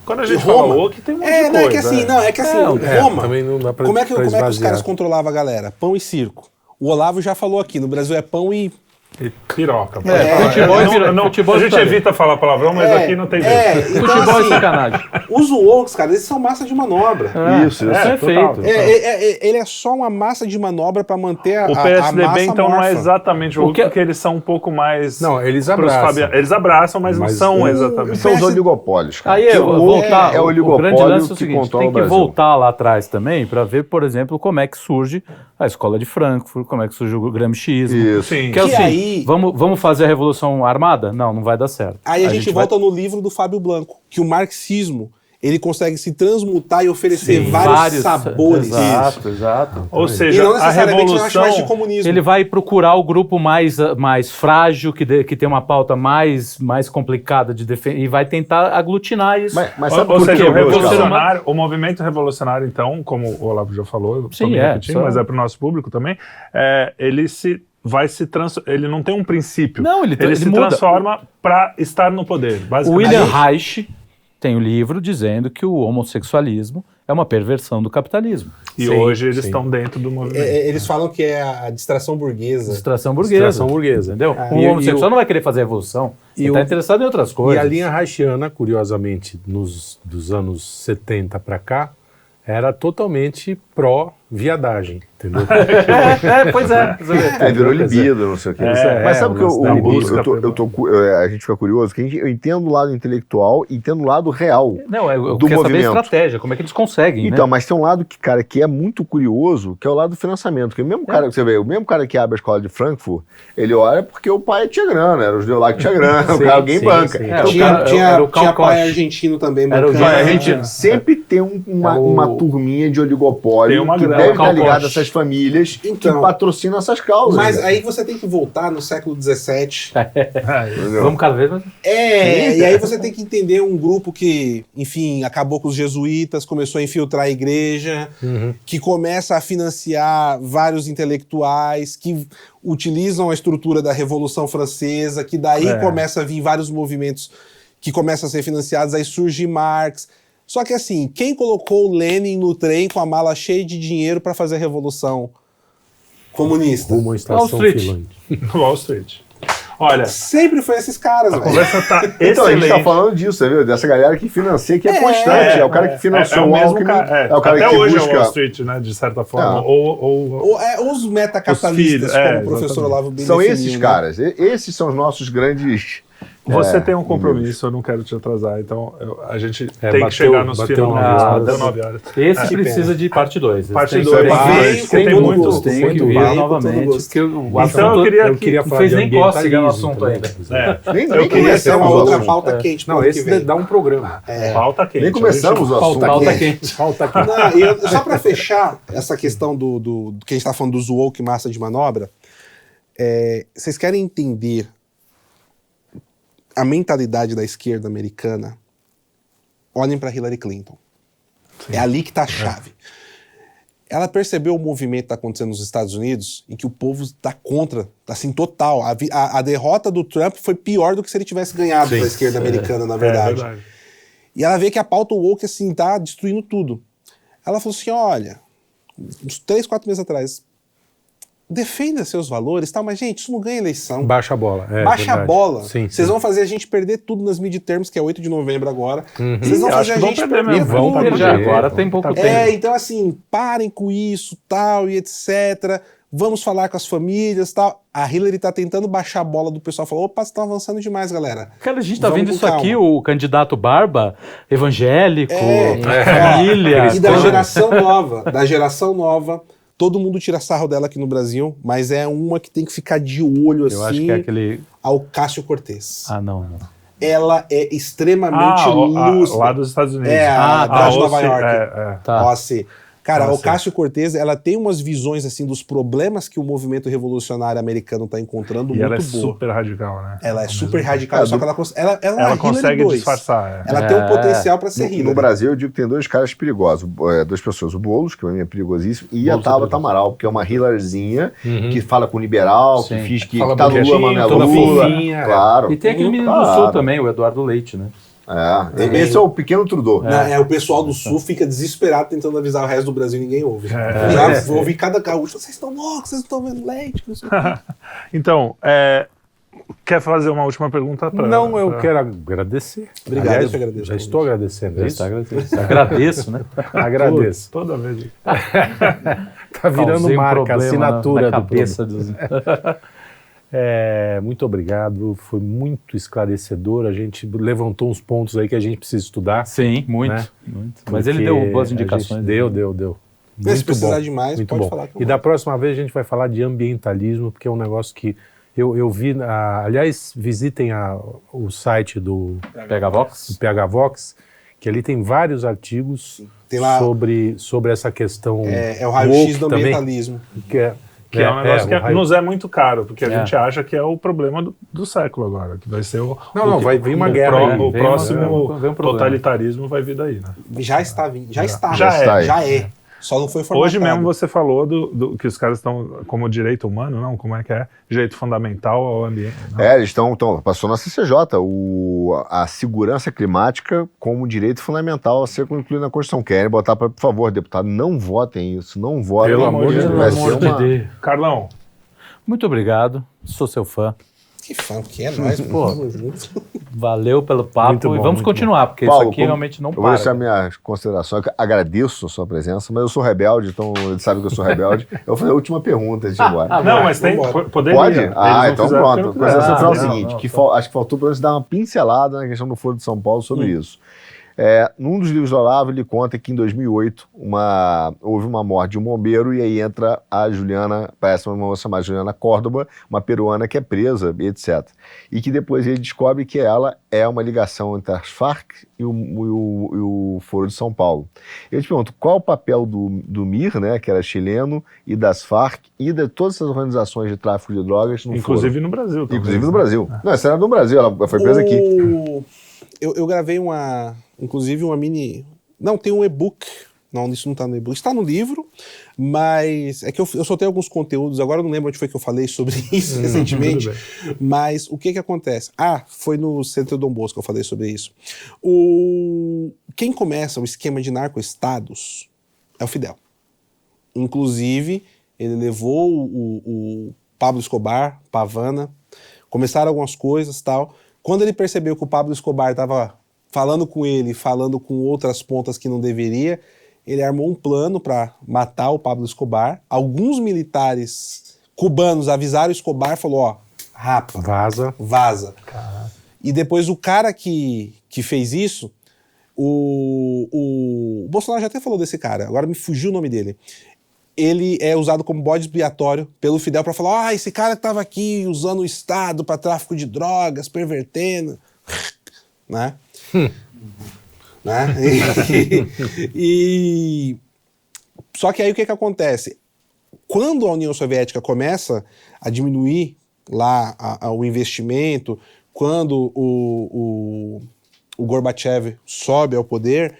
A: Quando a gente
B: Roma.
A: fala woke, tem um monte de
B: não,
A: coisa.
B: é que assim,
C: É,
B: Roma,
C: também não dá pra
B: como é que os
C: esvaziar.
B: caras controlavam a galera? Pão e circo. O Olavo já falou aqui, no Brasil é pão e...
A: E piroca.
D: futebol e pira- futebol
A: a
D: e
A: gente
D: pitaria.
A: evita falar palavrão, mas aqui não tem jeito.
B: Então,
D: Futebol
B: assim,
D: é sacanagem.
B: os wokes, cara, eles são massa de manobra.
E: Isso.
D: Perfeito.
B: Ele é só uma massa de manobra para manter a
A: O
B: massa
A: PSDB, então, não é
B: morfa.
A: exatamente woke,
D: O que-
A: porque eles são um pouco mais...
C: Não, eles
A: pros
C: abraçam.
A: Eles abraçam, mas não
C: Mas
A: são exatamente.
E: São os oligopólios, cara.
D: Aí
E: o
D: voltar,
E: é o
D: o
E: oligopólio
D: grande lance é o
E: que
D: seguinte,
E: controla
D: tem
E: o
D: que
E: Brasil.
D: voltar lá atrás também para ver, por exemplo, como é que surge a escola de Frankfurt, como é que surge o gramscismo.
E: Isso.
A: Sim.
D: Que é
B: Que
D: assim,
B: aí-
D: vamos fazer a Revolução Armada? Não vai dar certo.
B: Aí a gente
D: vai-
B: volta no livro do Fábio Blanco, que o marxismo, ele consegue se transmutar e oferecer vários sabores.
D: Exato.
A: Ou
B: E
A: seja,
B: não
A: a
B: necessariamente eu acho mais de
A: revolução...
B: comunismo.
D: Ele vai procurar o grupo mais frágil, que tem uma pauta mais complicada de defender, e vai tentar aglutinar isso.
E: Mas sabe
A: Ou
E: por
A: seja,
E: quê?
A: o
E: Carlos?
A: revolucionário, o movimento revolucionário, então, como o Olavo já falou, eu só
D: Sim,
A: me
D: é,
A: repetindo,
D: só-
A: mas é para o nosso público também, ele não tem um princípio.
D: Não, ele
A: se
D: muda.
A: transforma para estar no poder,
D: O
A: basicamente.
D: William Reich tem um livro dizendo que o homossexualismo é uma perversão do capitalismo.
A: E hoje eles estão dentro do movimento.
B: Eles falam que é a distração burguesa.
D: Distração burguesa.
C: Distração burguesa.
D: Entendeu? O
C: E-
D: homossexual
C: e o-
D: não vai querer fazer revolução. Ele
C: e
D: está
C: o-
D: interessado em outras
C: E
D: coisas.
C: a linha Reichiana, curiosamente, dos anos 70 para cá, era totalmente pró-viadagem, entendeu?
D: Pois é. Você vê.
E: Virou libido, não sei o quê. Mas sabe o que
C: o lance da busca
E: a gente fica curioso? Que eu entendo o lado intelectual e entendo o lado real.
D: Não, eu
E: Do
D: quero saber a
E: movimento.
D: estratégia, como é que eles conseguem,
E: Então,
D: né?
E: mas tem um lado que, cara, que é muito curioso, que é o lado do financiamento. Que o mesmo cara que você vê, o mesmo cara que abre a escola de Frankfurt, ele olha porque o pai tinha grana, era os de lá que tinha grana, o
C: Sim,
E: cara, alguém
C: sim,
E: banca.
C: sim.
E: Então,
D: o
B: Tinha,
D: cara-
B: tinha,
D: era o
B: tinha
D: Cal
B: pai
D: Koch.
B: argentino também.
D: Era o
B: bancando.
E: a
D: Pai
E: gente sempre tem uma turminha de oligopólio
A: Tem uma
E: que
A: grana.
E: deve estar
D: Cal
E: ligado a
D: Porsche.
E: essas famílias
B: Então,
E: que patrocinam essas causas.
B: Mas
E: cara.
B: aí você tem que voltar no século XVII.
E: Entendeu?
D: Vamos cada vez mais.
B: E aí você tem que entender um grupo que, enfim, acabou com os jesuítas, começou a infiltrar a igreja, que começa a financiar vários intelectuais, que utilizam a estrutura da Revolução Francesa, que daí começa a vir vários movimentos que começam a ser financiados, aí surge Marx. Só que assim, quem colocou o Lenin no trem com a mala cheia de dinheiro para fazer a Revolução Comunista?
C: Rumo à estação
D: Wall Street.
C: Finlândia.
A: No Wall Street. Olha,
B: Sempre foi esses caras,
A: a
B: velho.
A: conversa tá
E: Então, a gente
A: excelente.
E: tá falando disso, você viu? Dessa galera que financia, que é constante. É o cara que financiou
A: o
E: o
A: mesmo
E: Alckmin.
A: cara.
E: É o cara
A: Até
E: que
A: hoje
E: busca...
A: é o Wall Street, né? De certa forma.
E: Ah.
B: Ou os metacapitalistas,
A: Os filhos,
B: como o professor
A: exatamente.
B: Olavo bem
E: São
B: definiu,
E: esses
B: né?
E: caras. Esses são os nossos grandes...
A: Você tem um compromisso, eu não quero te atrasar, então a gente tem
C: bateu-
A: que chegar nos
C: bateu
A: finais.
C: 9 horas.
A: Deu 9 horas.
D: Esse
B: que
D: precisa de parte 2.
A: Parte
D: Tem que
A: 2,
D: ver
A: parte
D: mais,
A: dois,
B: com
A: porque tem
B: todo
A: muito.
B: gosto.
D: tem
B: Muito
D: que
B: bem,
D: ver
B: com todo
D: novamente.
B: gosto.
D: Que o
A: Então
D: assunto
A: eu queria
C: Eu queria
D: não
C: falar
D: fez
C: de
D: nem cócega no
C: ambientalismo
D: assunto
C: também.
D: ainda.
A: É,
E: Nem
B: Eu queria
E: começamos
B: ser uma
E: o
B: outra
E: assunto.
B: pauta quente pro
C: Não,
B: ano
C: esse
B: que vem.
C: dá um programa.
A: Pauta quente.
E: Nem começamos o assunto.
D: Pauta
E: aqui.
D: quente.
C: Falta aqui.
B: Não, só para fechar essa questão do que a gente está falando do woke massa de manobra, vocês querem entender a mentalidade da esquerda americana? Olhem para Hillary Clinton. É ali que está a chave. Ela percebeu o movimento que está acontecendo nos Estados Unidos e que o povo está contra, assim, total. A derrota do Trump foi pior do que se ele tivesse ganhado da esquerda americana, na verdade.
A: verdade.
B: E ela vê que a pauta woke, assim, tá destruindo tudo. Ela falou assim, olha, uns 3, 4 meses atrás, defenda seus valores, tal, mas, gente, isso não ganha eleição.
C: Baixa a bola.
B: Baixa a
C: verdade.
B: bola.
C: Sim,
B: Vocês
C: sim.
B: vão fazer a gente perder tudo nas midterms, que é 8 de novembro agora. Vocês vão
A: Eu acho
B: fazer a
A: que vão
B: gente
A: perder
B: perder
A: mesmo.
C: vão
B: tudo.
C: perder.
D: Já agora tem pouco tempo.
B: Então assim, parem com isso, tal, e etc. Vamos falar com as famílias, tal. A Hillary tá tentando baixar a bola do pessoal. Falou, opa, vocês estão avançando demais, galera.
D: Cara, a gente tá
B: Vamos
D: vendo
B: com
D: isso
B: calma.
D: aqui, o candidato Barba, evangélico,
B: Ó,
D: família.
B: E da geração nova, todo mundo tira sarro dela aqui no Brasil, mas é uma que tem que ficar de olho,
D: Eu acho
B: assim,
D: que é aquele...
B: ao Cássio Cortez.
D: Ah, não.
B: Ela é extremamente lúcida.
A: Lá dos Estados Unidos.
B: Da de Nova
A: OC,
B: York.
D: Tá.
B: OAC. Cara, o
A: OAC.
B: Cássio Cortez, ela tem umas visões assim dos problemas que o movimento revolucionário americano está encontrando
A: E
B: muito
A: ela é
B: boa.
A: super radical, né?
B: Ela é super radical, só que ela é
A: Ela
B: Hillary
A: consegue
B: 2.
A: disfarçar.
B: Ela tem um potencial para ser
E: No
B: Hillary.
E: Brasil, eu digo que tem dois caras perigosos, duas pessoas, o Boulos, que pra mim é perigosíssimo, e a
C: Boulos é
E: Tabata
C: perigoso.
E: Amaral, que é uma Hillaryzinha, que fala com liberal,
D: Sim.
E: que finge que
C: Fala
E: tá no Lula,
C: bonitinho,
E: mas não é
C: toda
E: Lula.
C: fofinha.
E: Claro.
D: E tem aquele menino do Sul também, o Eduardo Leite, né?
E: Esse é o pequeno Trudeau.
B: O pessoal do Sul fica desesperado tentando avisar o resto do Brasil e ninguém ouve. Já ouvi cada gaúcho, vocês estão loucos, vocês não estão vendo leite, não sei o quê.
A: Então, quer fazer uma última pergunta?
C: Não, eu quero agradecer.
B: Obrigado,
C: Aliás,
B: eu que agradeço.
C: Já estou agradecendo. é isso?
D: Agradeço, né?
C: Agradeço.
A: Toda vez.
C: Tá virando
D: Causei um
C: marca,
D: problema
C: assinatura
D: na
C: do
D: cabeça dos...
C: Muito obrigado, foi muito esclarecedor. A gente levantou uns pontos aí que a gente precisa estudar.
D: Sim, muito.
C: Né?
D: muito. Mas ele
C: porque
D: deu boas
C: a gente
D: indicações.
C: Deu.
B: Mas se
C: Muito
B: precisar
C: bom,
B: de mais,
C: muito
B: pode
C: bom.
B: falar que eu
C: E
B: vou.
C: da próxima vez a gente vai falar de ambientalismo, porque é um negócio que eu vi. Aliás, visitem o site do
D: Pega a Vox?
C: PH Vox, que ali tem vários artigos
B: Tem lá-
C: sobre essa questão.
B: É o raio-x
C: woke
B: do
C: também,
B: ambientalismo.
A: Que é um negócio
C: o
A: que
C: raio-
A: nos é muito caro, porque a
D: É.
A: gente acha que é o problema do século agora, que vai ser o...
C: Não, vai vir uma
A: o
C: guerra aí.
A: O
D: Vem
A: próximo
D: vem um problema.
A: totalitarismo vai vir daí, né?
B: Já está vindo. Já está.
A: Já
E: é.
B: Só não foi formatado.
A: Hoje mesmo você falou do que os caras estão como direito humano, não? Como é que é? Direito fundamental ao ambiente. Não.
E: Eles passou na CCJ, a segurança climática como direito fundamental a ser incluído na Constituição. Querem botar por favor, deputado, não votem isso, não votem.
C: Pelo amor de Deus.
E: Vai
D: Pelo amor
E: ser
D: de
E: uma...
D: Deus.
A: Carlão,
D: Muito obrigado, sou seu fã.
B: Que fã que é nós,
D: Pô.
B: Tamo junto.
D: Valeu pelo papo
C: Muito bom,
D: e vamos
C: muito
D: continuar, porque
E: Paulo,
D: isso aqui
E: como-
D: realmente não
E: Eu vou deixar
D: para.
E: minhas considerações. Agradeço a sua presença, mas eu sou rebelde, então ele sabe que eu sou rebelde. Eu vou fazer a última pergunta antes de ir embora.
A: não, mas tem,
B: vambora.
A: poderia.
E: Pode?
A: Eles
E: Ah,
A: não
E: então
A: fizeram porque
E: pronto.
A: não
E: Consideração
A: quiseram.
E: final é o seguinte,
D: não,
E: que acho que faltou pelo menos dar uma pincelada na questão do Foro de São Paulo sobre isso. Num dos livros do Olavo, ele conta que em 2008 houve uma morte de um bombeiro e aí entra a Juliana, parece uma moça chamada Juliana Córdoba, uma peruana que é presa, etc. E que depois ele descobre que ela é uma ligação entre as Farc e o Foro de São Paulo. Eu te pergunto, qual o papel do MIR, né, que era chileno, e das Farc e de todas essas organizações de tráfico de drogas no
A: Inclusive
E: Foro?
A: no Brasil.
E: Inclusive
A: talvez,
E: no
A: né?
E: Brasil. Não, essa era no Brasil, ela foi presa aqui.
B: Eu gravei inclusive uma mini... Não, tem um e-book. Não, isso não está no e-book. Está no livro, mas é que eu soltei alguns conteúdos, agora eu não lembro onde foi que eu falei sobre isso recentemente, mas o que acontece? Foi no Centro Dom Bosco que eu falei sobre isso. Quem começa o esquema de narcoestados é o Fidel. Inclusive, ele levou o Pablo Escobar para Havana, começaram algumas coisas e tal. Quando ele percebeu que o Pablo Escobar estava falando com ele, falando com outras pontas que não deveria, ele armou um plano para matar o Pablo Escobar. Alguns militares cubanos avisaram o Escobar e falou, rapa. Vaza.
C: Caraca.
B: E depois o cara que fez isso, o Bolsonaro já até falou desse cara, agora me fugiu o nome dele. Ele é usado como bode expiatório pelo Fidel para falar, esse cara que estava aqui usando o Estado para tráfico de drogas, pervertendo, né? Né? Só que aí o que acontece? Quando a União Soviética começa a diminuir lá o investimento, quando o Gorbachev sobe ao poder,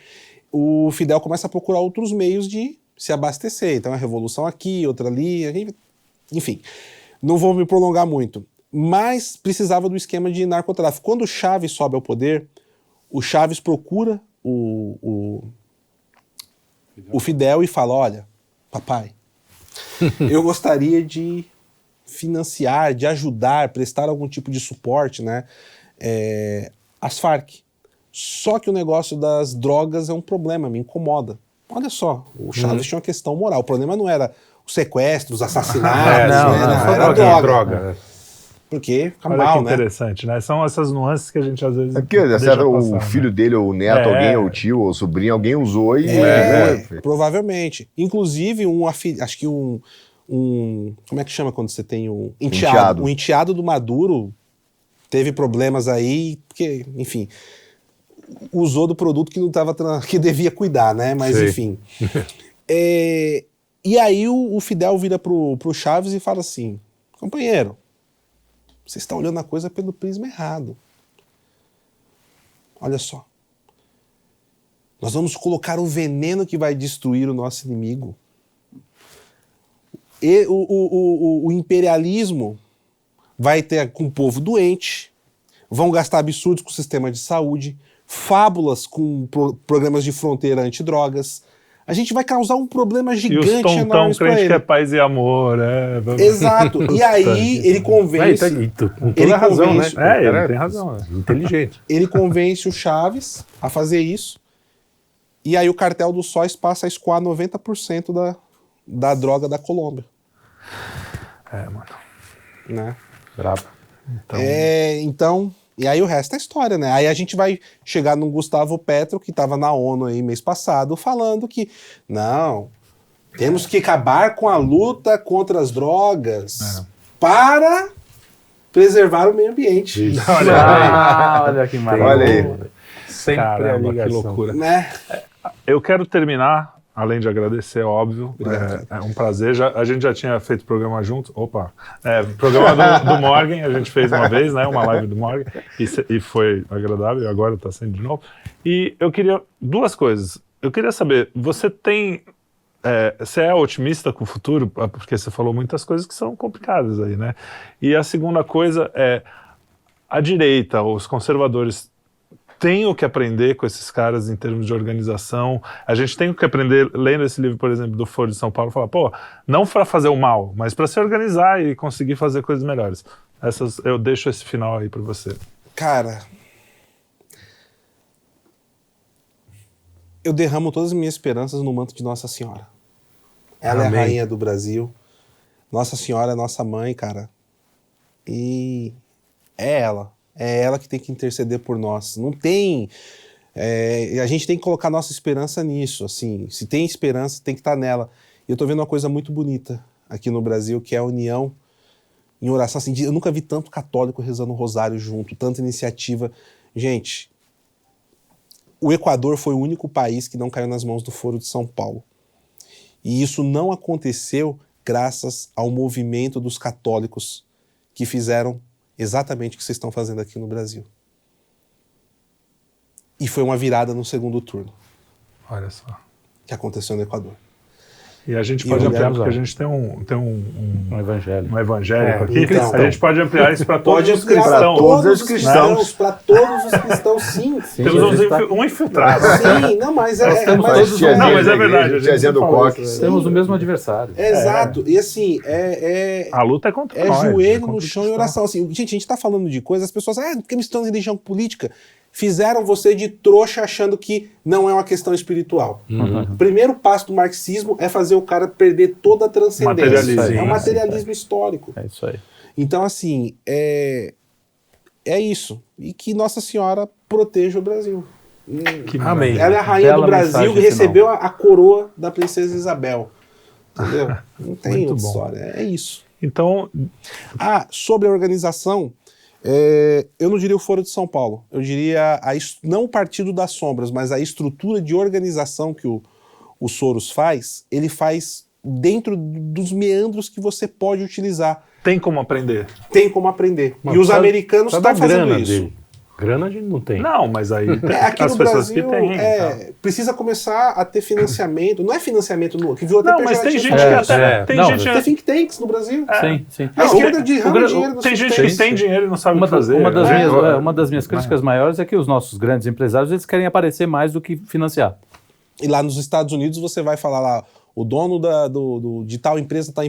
B: o Fidel começa a procurar outros meios de se abastecer. Então, a revolução aqui, outra ali, enfim. Não vou me prolongar muito. Mas precisava do esquema de narcotráfico. Quando o Chaves sobe ao poder, o Chaves procura o Fidel e fala, olha, papai, eu gostaria de financiar, de ajudar, prestar algum tipo de suporte, né, às Farc. Só que o negócio das drogas é um problema, me incomoda. Olha só, o Chaves tinha uma questão moral. O problema não era os sequestros, os assassinatos, era droga. Porque fica
A: Olha
B: mal,
A: que
B: né?
A: interessante, né? São essas nuances que a gente às vezes
E: Porque
A: deixa
E: o
A: passar,
E: filho
A: né?
E: dele, ou o neto, alguém, ou o tio, ou o sobrinho, alguém usou e...
B: Provavelmente. Inclusive, acho que como é que chama quando você tem um enteado? O enteado do Maduro teve problemas aí, porque, enfim, usou do produto que não que devia cuidar, né? Mas,
C: Sei.
B: enfim. E aí o Fidel vira pro Chaves e fala assim, companheiro, você está olhando a coisa pelo prisma errado. Olha só. Nós vamos colocar o veneno que vai destruir o nosso inimigo. E o imperialismo vai ter com o povo doente, vão gastar absurdos com o sistema de saúde, fábulas com programas de fronteira antidrogas. A gente vai causar um problema
A: E os
B: gigante
A: tontão
B: enorme para
A: crente
B: ele.
A: que é paz e amor,
B: Exato. E aí ele convence...
C: Com toda a razão, né?
A: Ele tem razão. Né?
C: Inteligente.
B: Ele convence o Chaves a fazer isso. E aí o cartel dos sóis passa a escoar 90% da droga da Colômbia.
A: Mano.
B: Né?
C: Brabo.
B: Então, e aí o resto é história, né? Aí a gente vai chegar no Gustavo Petro, que estava na ONU aí mês passado, falando que, não, temos que acabar com a luta contra as drogas para preservar o meio ambiente.
D: Olha que maravilha.
E: Olha aí.
C: Sempre
A: Caramba,
C: a
A: que
C: ligação.
A: loucura.
B: Né?
A: Eu quero terminar, além de agradecer, óbvio.
B: Obrigado.
A: É um prazer. A gente já tinha feito programa junto. Opa! Programa do Morgan, a gente fez uma vez, né? Uma live do Morgan. E foi agradável, e agora está sendo de novo. E eu queria duas coisas. Eu queria saber, você é otimista com o futuro? Porque você falou muitas coisas que são complicadas aí, né? E a segunda coisa é, a direita, os conservadores, tem o que aprender com esses caras em termos de organização. A gente tem o que aprender, lendo esse livro, por exemplo, do Foro de São Paulo, falar, não para fazer o mal, mas para se organizar e conseguir fazer coisas melhores. Eu deixo esse final aí para você.
B: Cara, eu derramo todas as minhas esperanças no manto de Nossa Senhora. Ela é a rainha do Brasil. Nossa Senhora é nossa mãe, cara. E é ela que tem que interceder por nós. Não tem E a gente tem que colocar nossa esperança nisso, assim, se tem esperança, tem que estar nela. E eu estou vendo uma coisa muito bonita aqui no Brasil, que é a união em oração. Assim, eu nunca vi tanto católico rezando o rosário junto, tanta iniciativa. Gente, o Equador foi o único país que não caiu nas mãos do Foro de São Paulo. E isso não aconteceu graças ao movimento dos católicos que fizeram exatamente o que vocês estão fazendo aqui no Brasil. E foi uma virada no segundo turno
A: Olha só.
B: que aconteceu no Equador.
A: E a gente
B: E
A: pode
B: o
A: ampliar,
B: Guilherme
A: porque a gente tem um
D: evangelho.
A: evangélico aqui.
B: então.
A: A gente pode ampliar isso para todos
B: Pode
A: os
B: ampliar para
A: cristãos.
B: todos os
E: cristãos.
B: cristãos, para todos os cristãos, sim.
A: Temos um infiltrado.
B: Sim, não, mas
D: Nós temos todos
A: Não, mas é verdade. a gente
E: Tiazinha do
A: falou
E: Coque.
A: isso,
D: Temos o mesmo adversário.
B: Exato. E assim,
A: A luta é contra
B: é
A: nós.
B: joelho
A: contra
B: no
A: o
B: chão e
A: cristão.
B: oração. Assim, gente, a gente está falando de coisas, as pessoas, porque misturando religião com política, fizeram você de trouxa achando que não é uma questão espiritual. O primeiro passo do marxismo é fazer o cara perder toda a transcendência.
A: Materialismo.
B: É um materialismo histórico.
D: É isso aí.
B: Então, assim, é isso. E que Nossa Senhora proteja o Brasil.
C: Amém.
B: Ela é a rainha
D: Bela
B: do Brasil
D: mensagem
B: que recebeu a coroa da princesa Isabel. Entendeu? Não tem
A: Muito
B: outra
A: bom.
B: história. É isso.
A: Então,
B: Sobre a organização, eu não diria o Foro de São Paulo. Eu diria, não o Partido das Sombras, mas a estrutura de organização que o Soros faz, ele faz dentro dos meandros que você pode utilizar.
A: tem como aprender.
B: Tem como aprender.
C: Mas
B: E os
C: precisa-
B: americanos
C: precisa da
B: estão fazendo
C: grana
B: isso.
C: dele. Grana a gente não tem.
A: Não, mas aí tem
B: Aqui
A: as
B: no
A: pessoas
B: Brasil,
A: que têm. então.
B: precisa começar a ter financiamento. Não é financiamento no que viu até
A: Não, mas tem gente
B: pejorativo.
A: que até. Tem
D: Não,
A: gente.
B: Tem think tanks no Brasil.
D: Sim, sim.
B: A esquerda derrama
D: gra-
B: dinheiro nos
A: Tem
B: think
A: gente
B: tanks.
A: que tem dinheiro e não sabe o
D: Uma,
A: que fazer.
D: uma das minhas críticas maiores é que os nossos grandes empresários eles querem aparecer mais do que financiar.
B: E lá nos Estados Unidos você vai falar lá, o dono de tal empresa, tá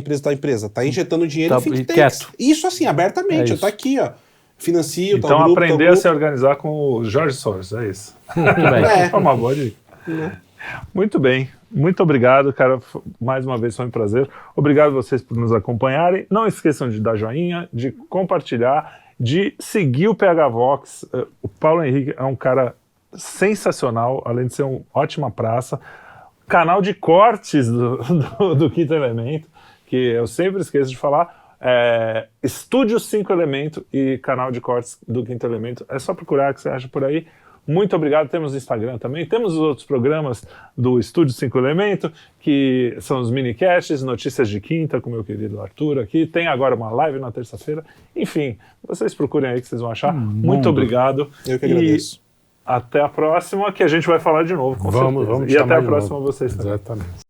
B: injetando dinheiro
D: Tá,
B: em think
D: e
B: tanks.
D: quieto.
B: Isso assim, abertamente.
D: É isso.
B: Tá aqui, ó. Financio,
A: Então
B: tal grupo,
A: aprender
B: tal
A: a se
B: grupo.
A: organizar com o Jorge Soros, é isso.
D: Muito bem.
B: É.
A: É uma boa dica. Muito bem. Muito obrigado, cara. Mais uma vez foi um prazer. Obrigado a vocês por nos acompanharem. Não esqueçam de dar joinha, de compartilhar, de seguir o PH Vox. O Paulo Henrique é um cara sensacional, além de ser uma ótima praça. Canal de cortes do Quinto Elemento, que eu sempre esqueço de falar. Estúdio 5 Elemento e canal de cortes do Quinto Elemento. É só procurar que você acha por aí. Muito obrigado. Temos o Instagram também. Temos os outros programas do Estúdio 5 Elemento, que são os minicasts, notícias de quinta, com o meu querido Arthur aqui. Tem agora uma live na terça-feira. Enfim, vocês procurem aí que vocês vão achar. Muito obrigado.
B: Eu que agradeço.
A: Até a próxima, que a gente vai falar de novo, com certeza.
C: Vamos
A: E até
C: chamar
A: a
C: de
A: próxima
C: novo.
A: vocês também.
C: Exatamente.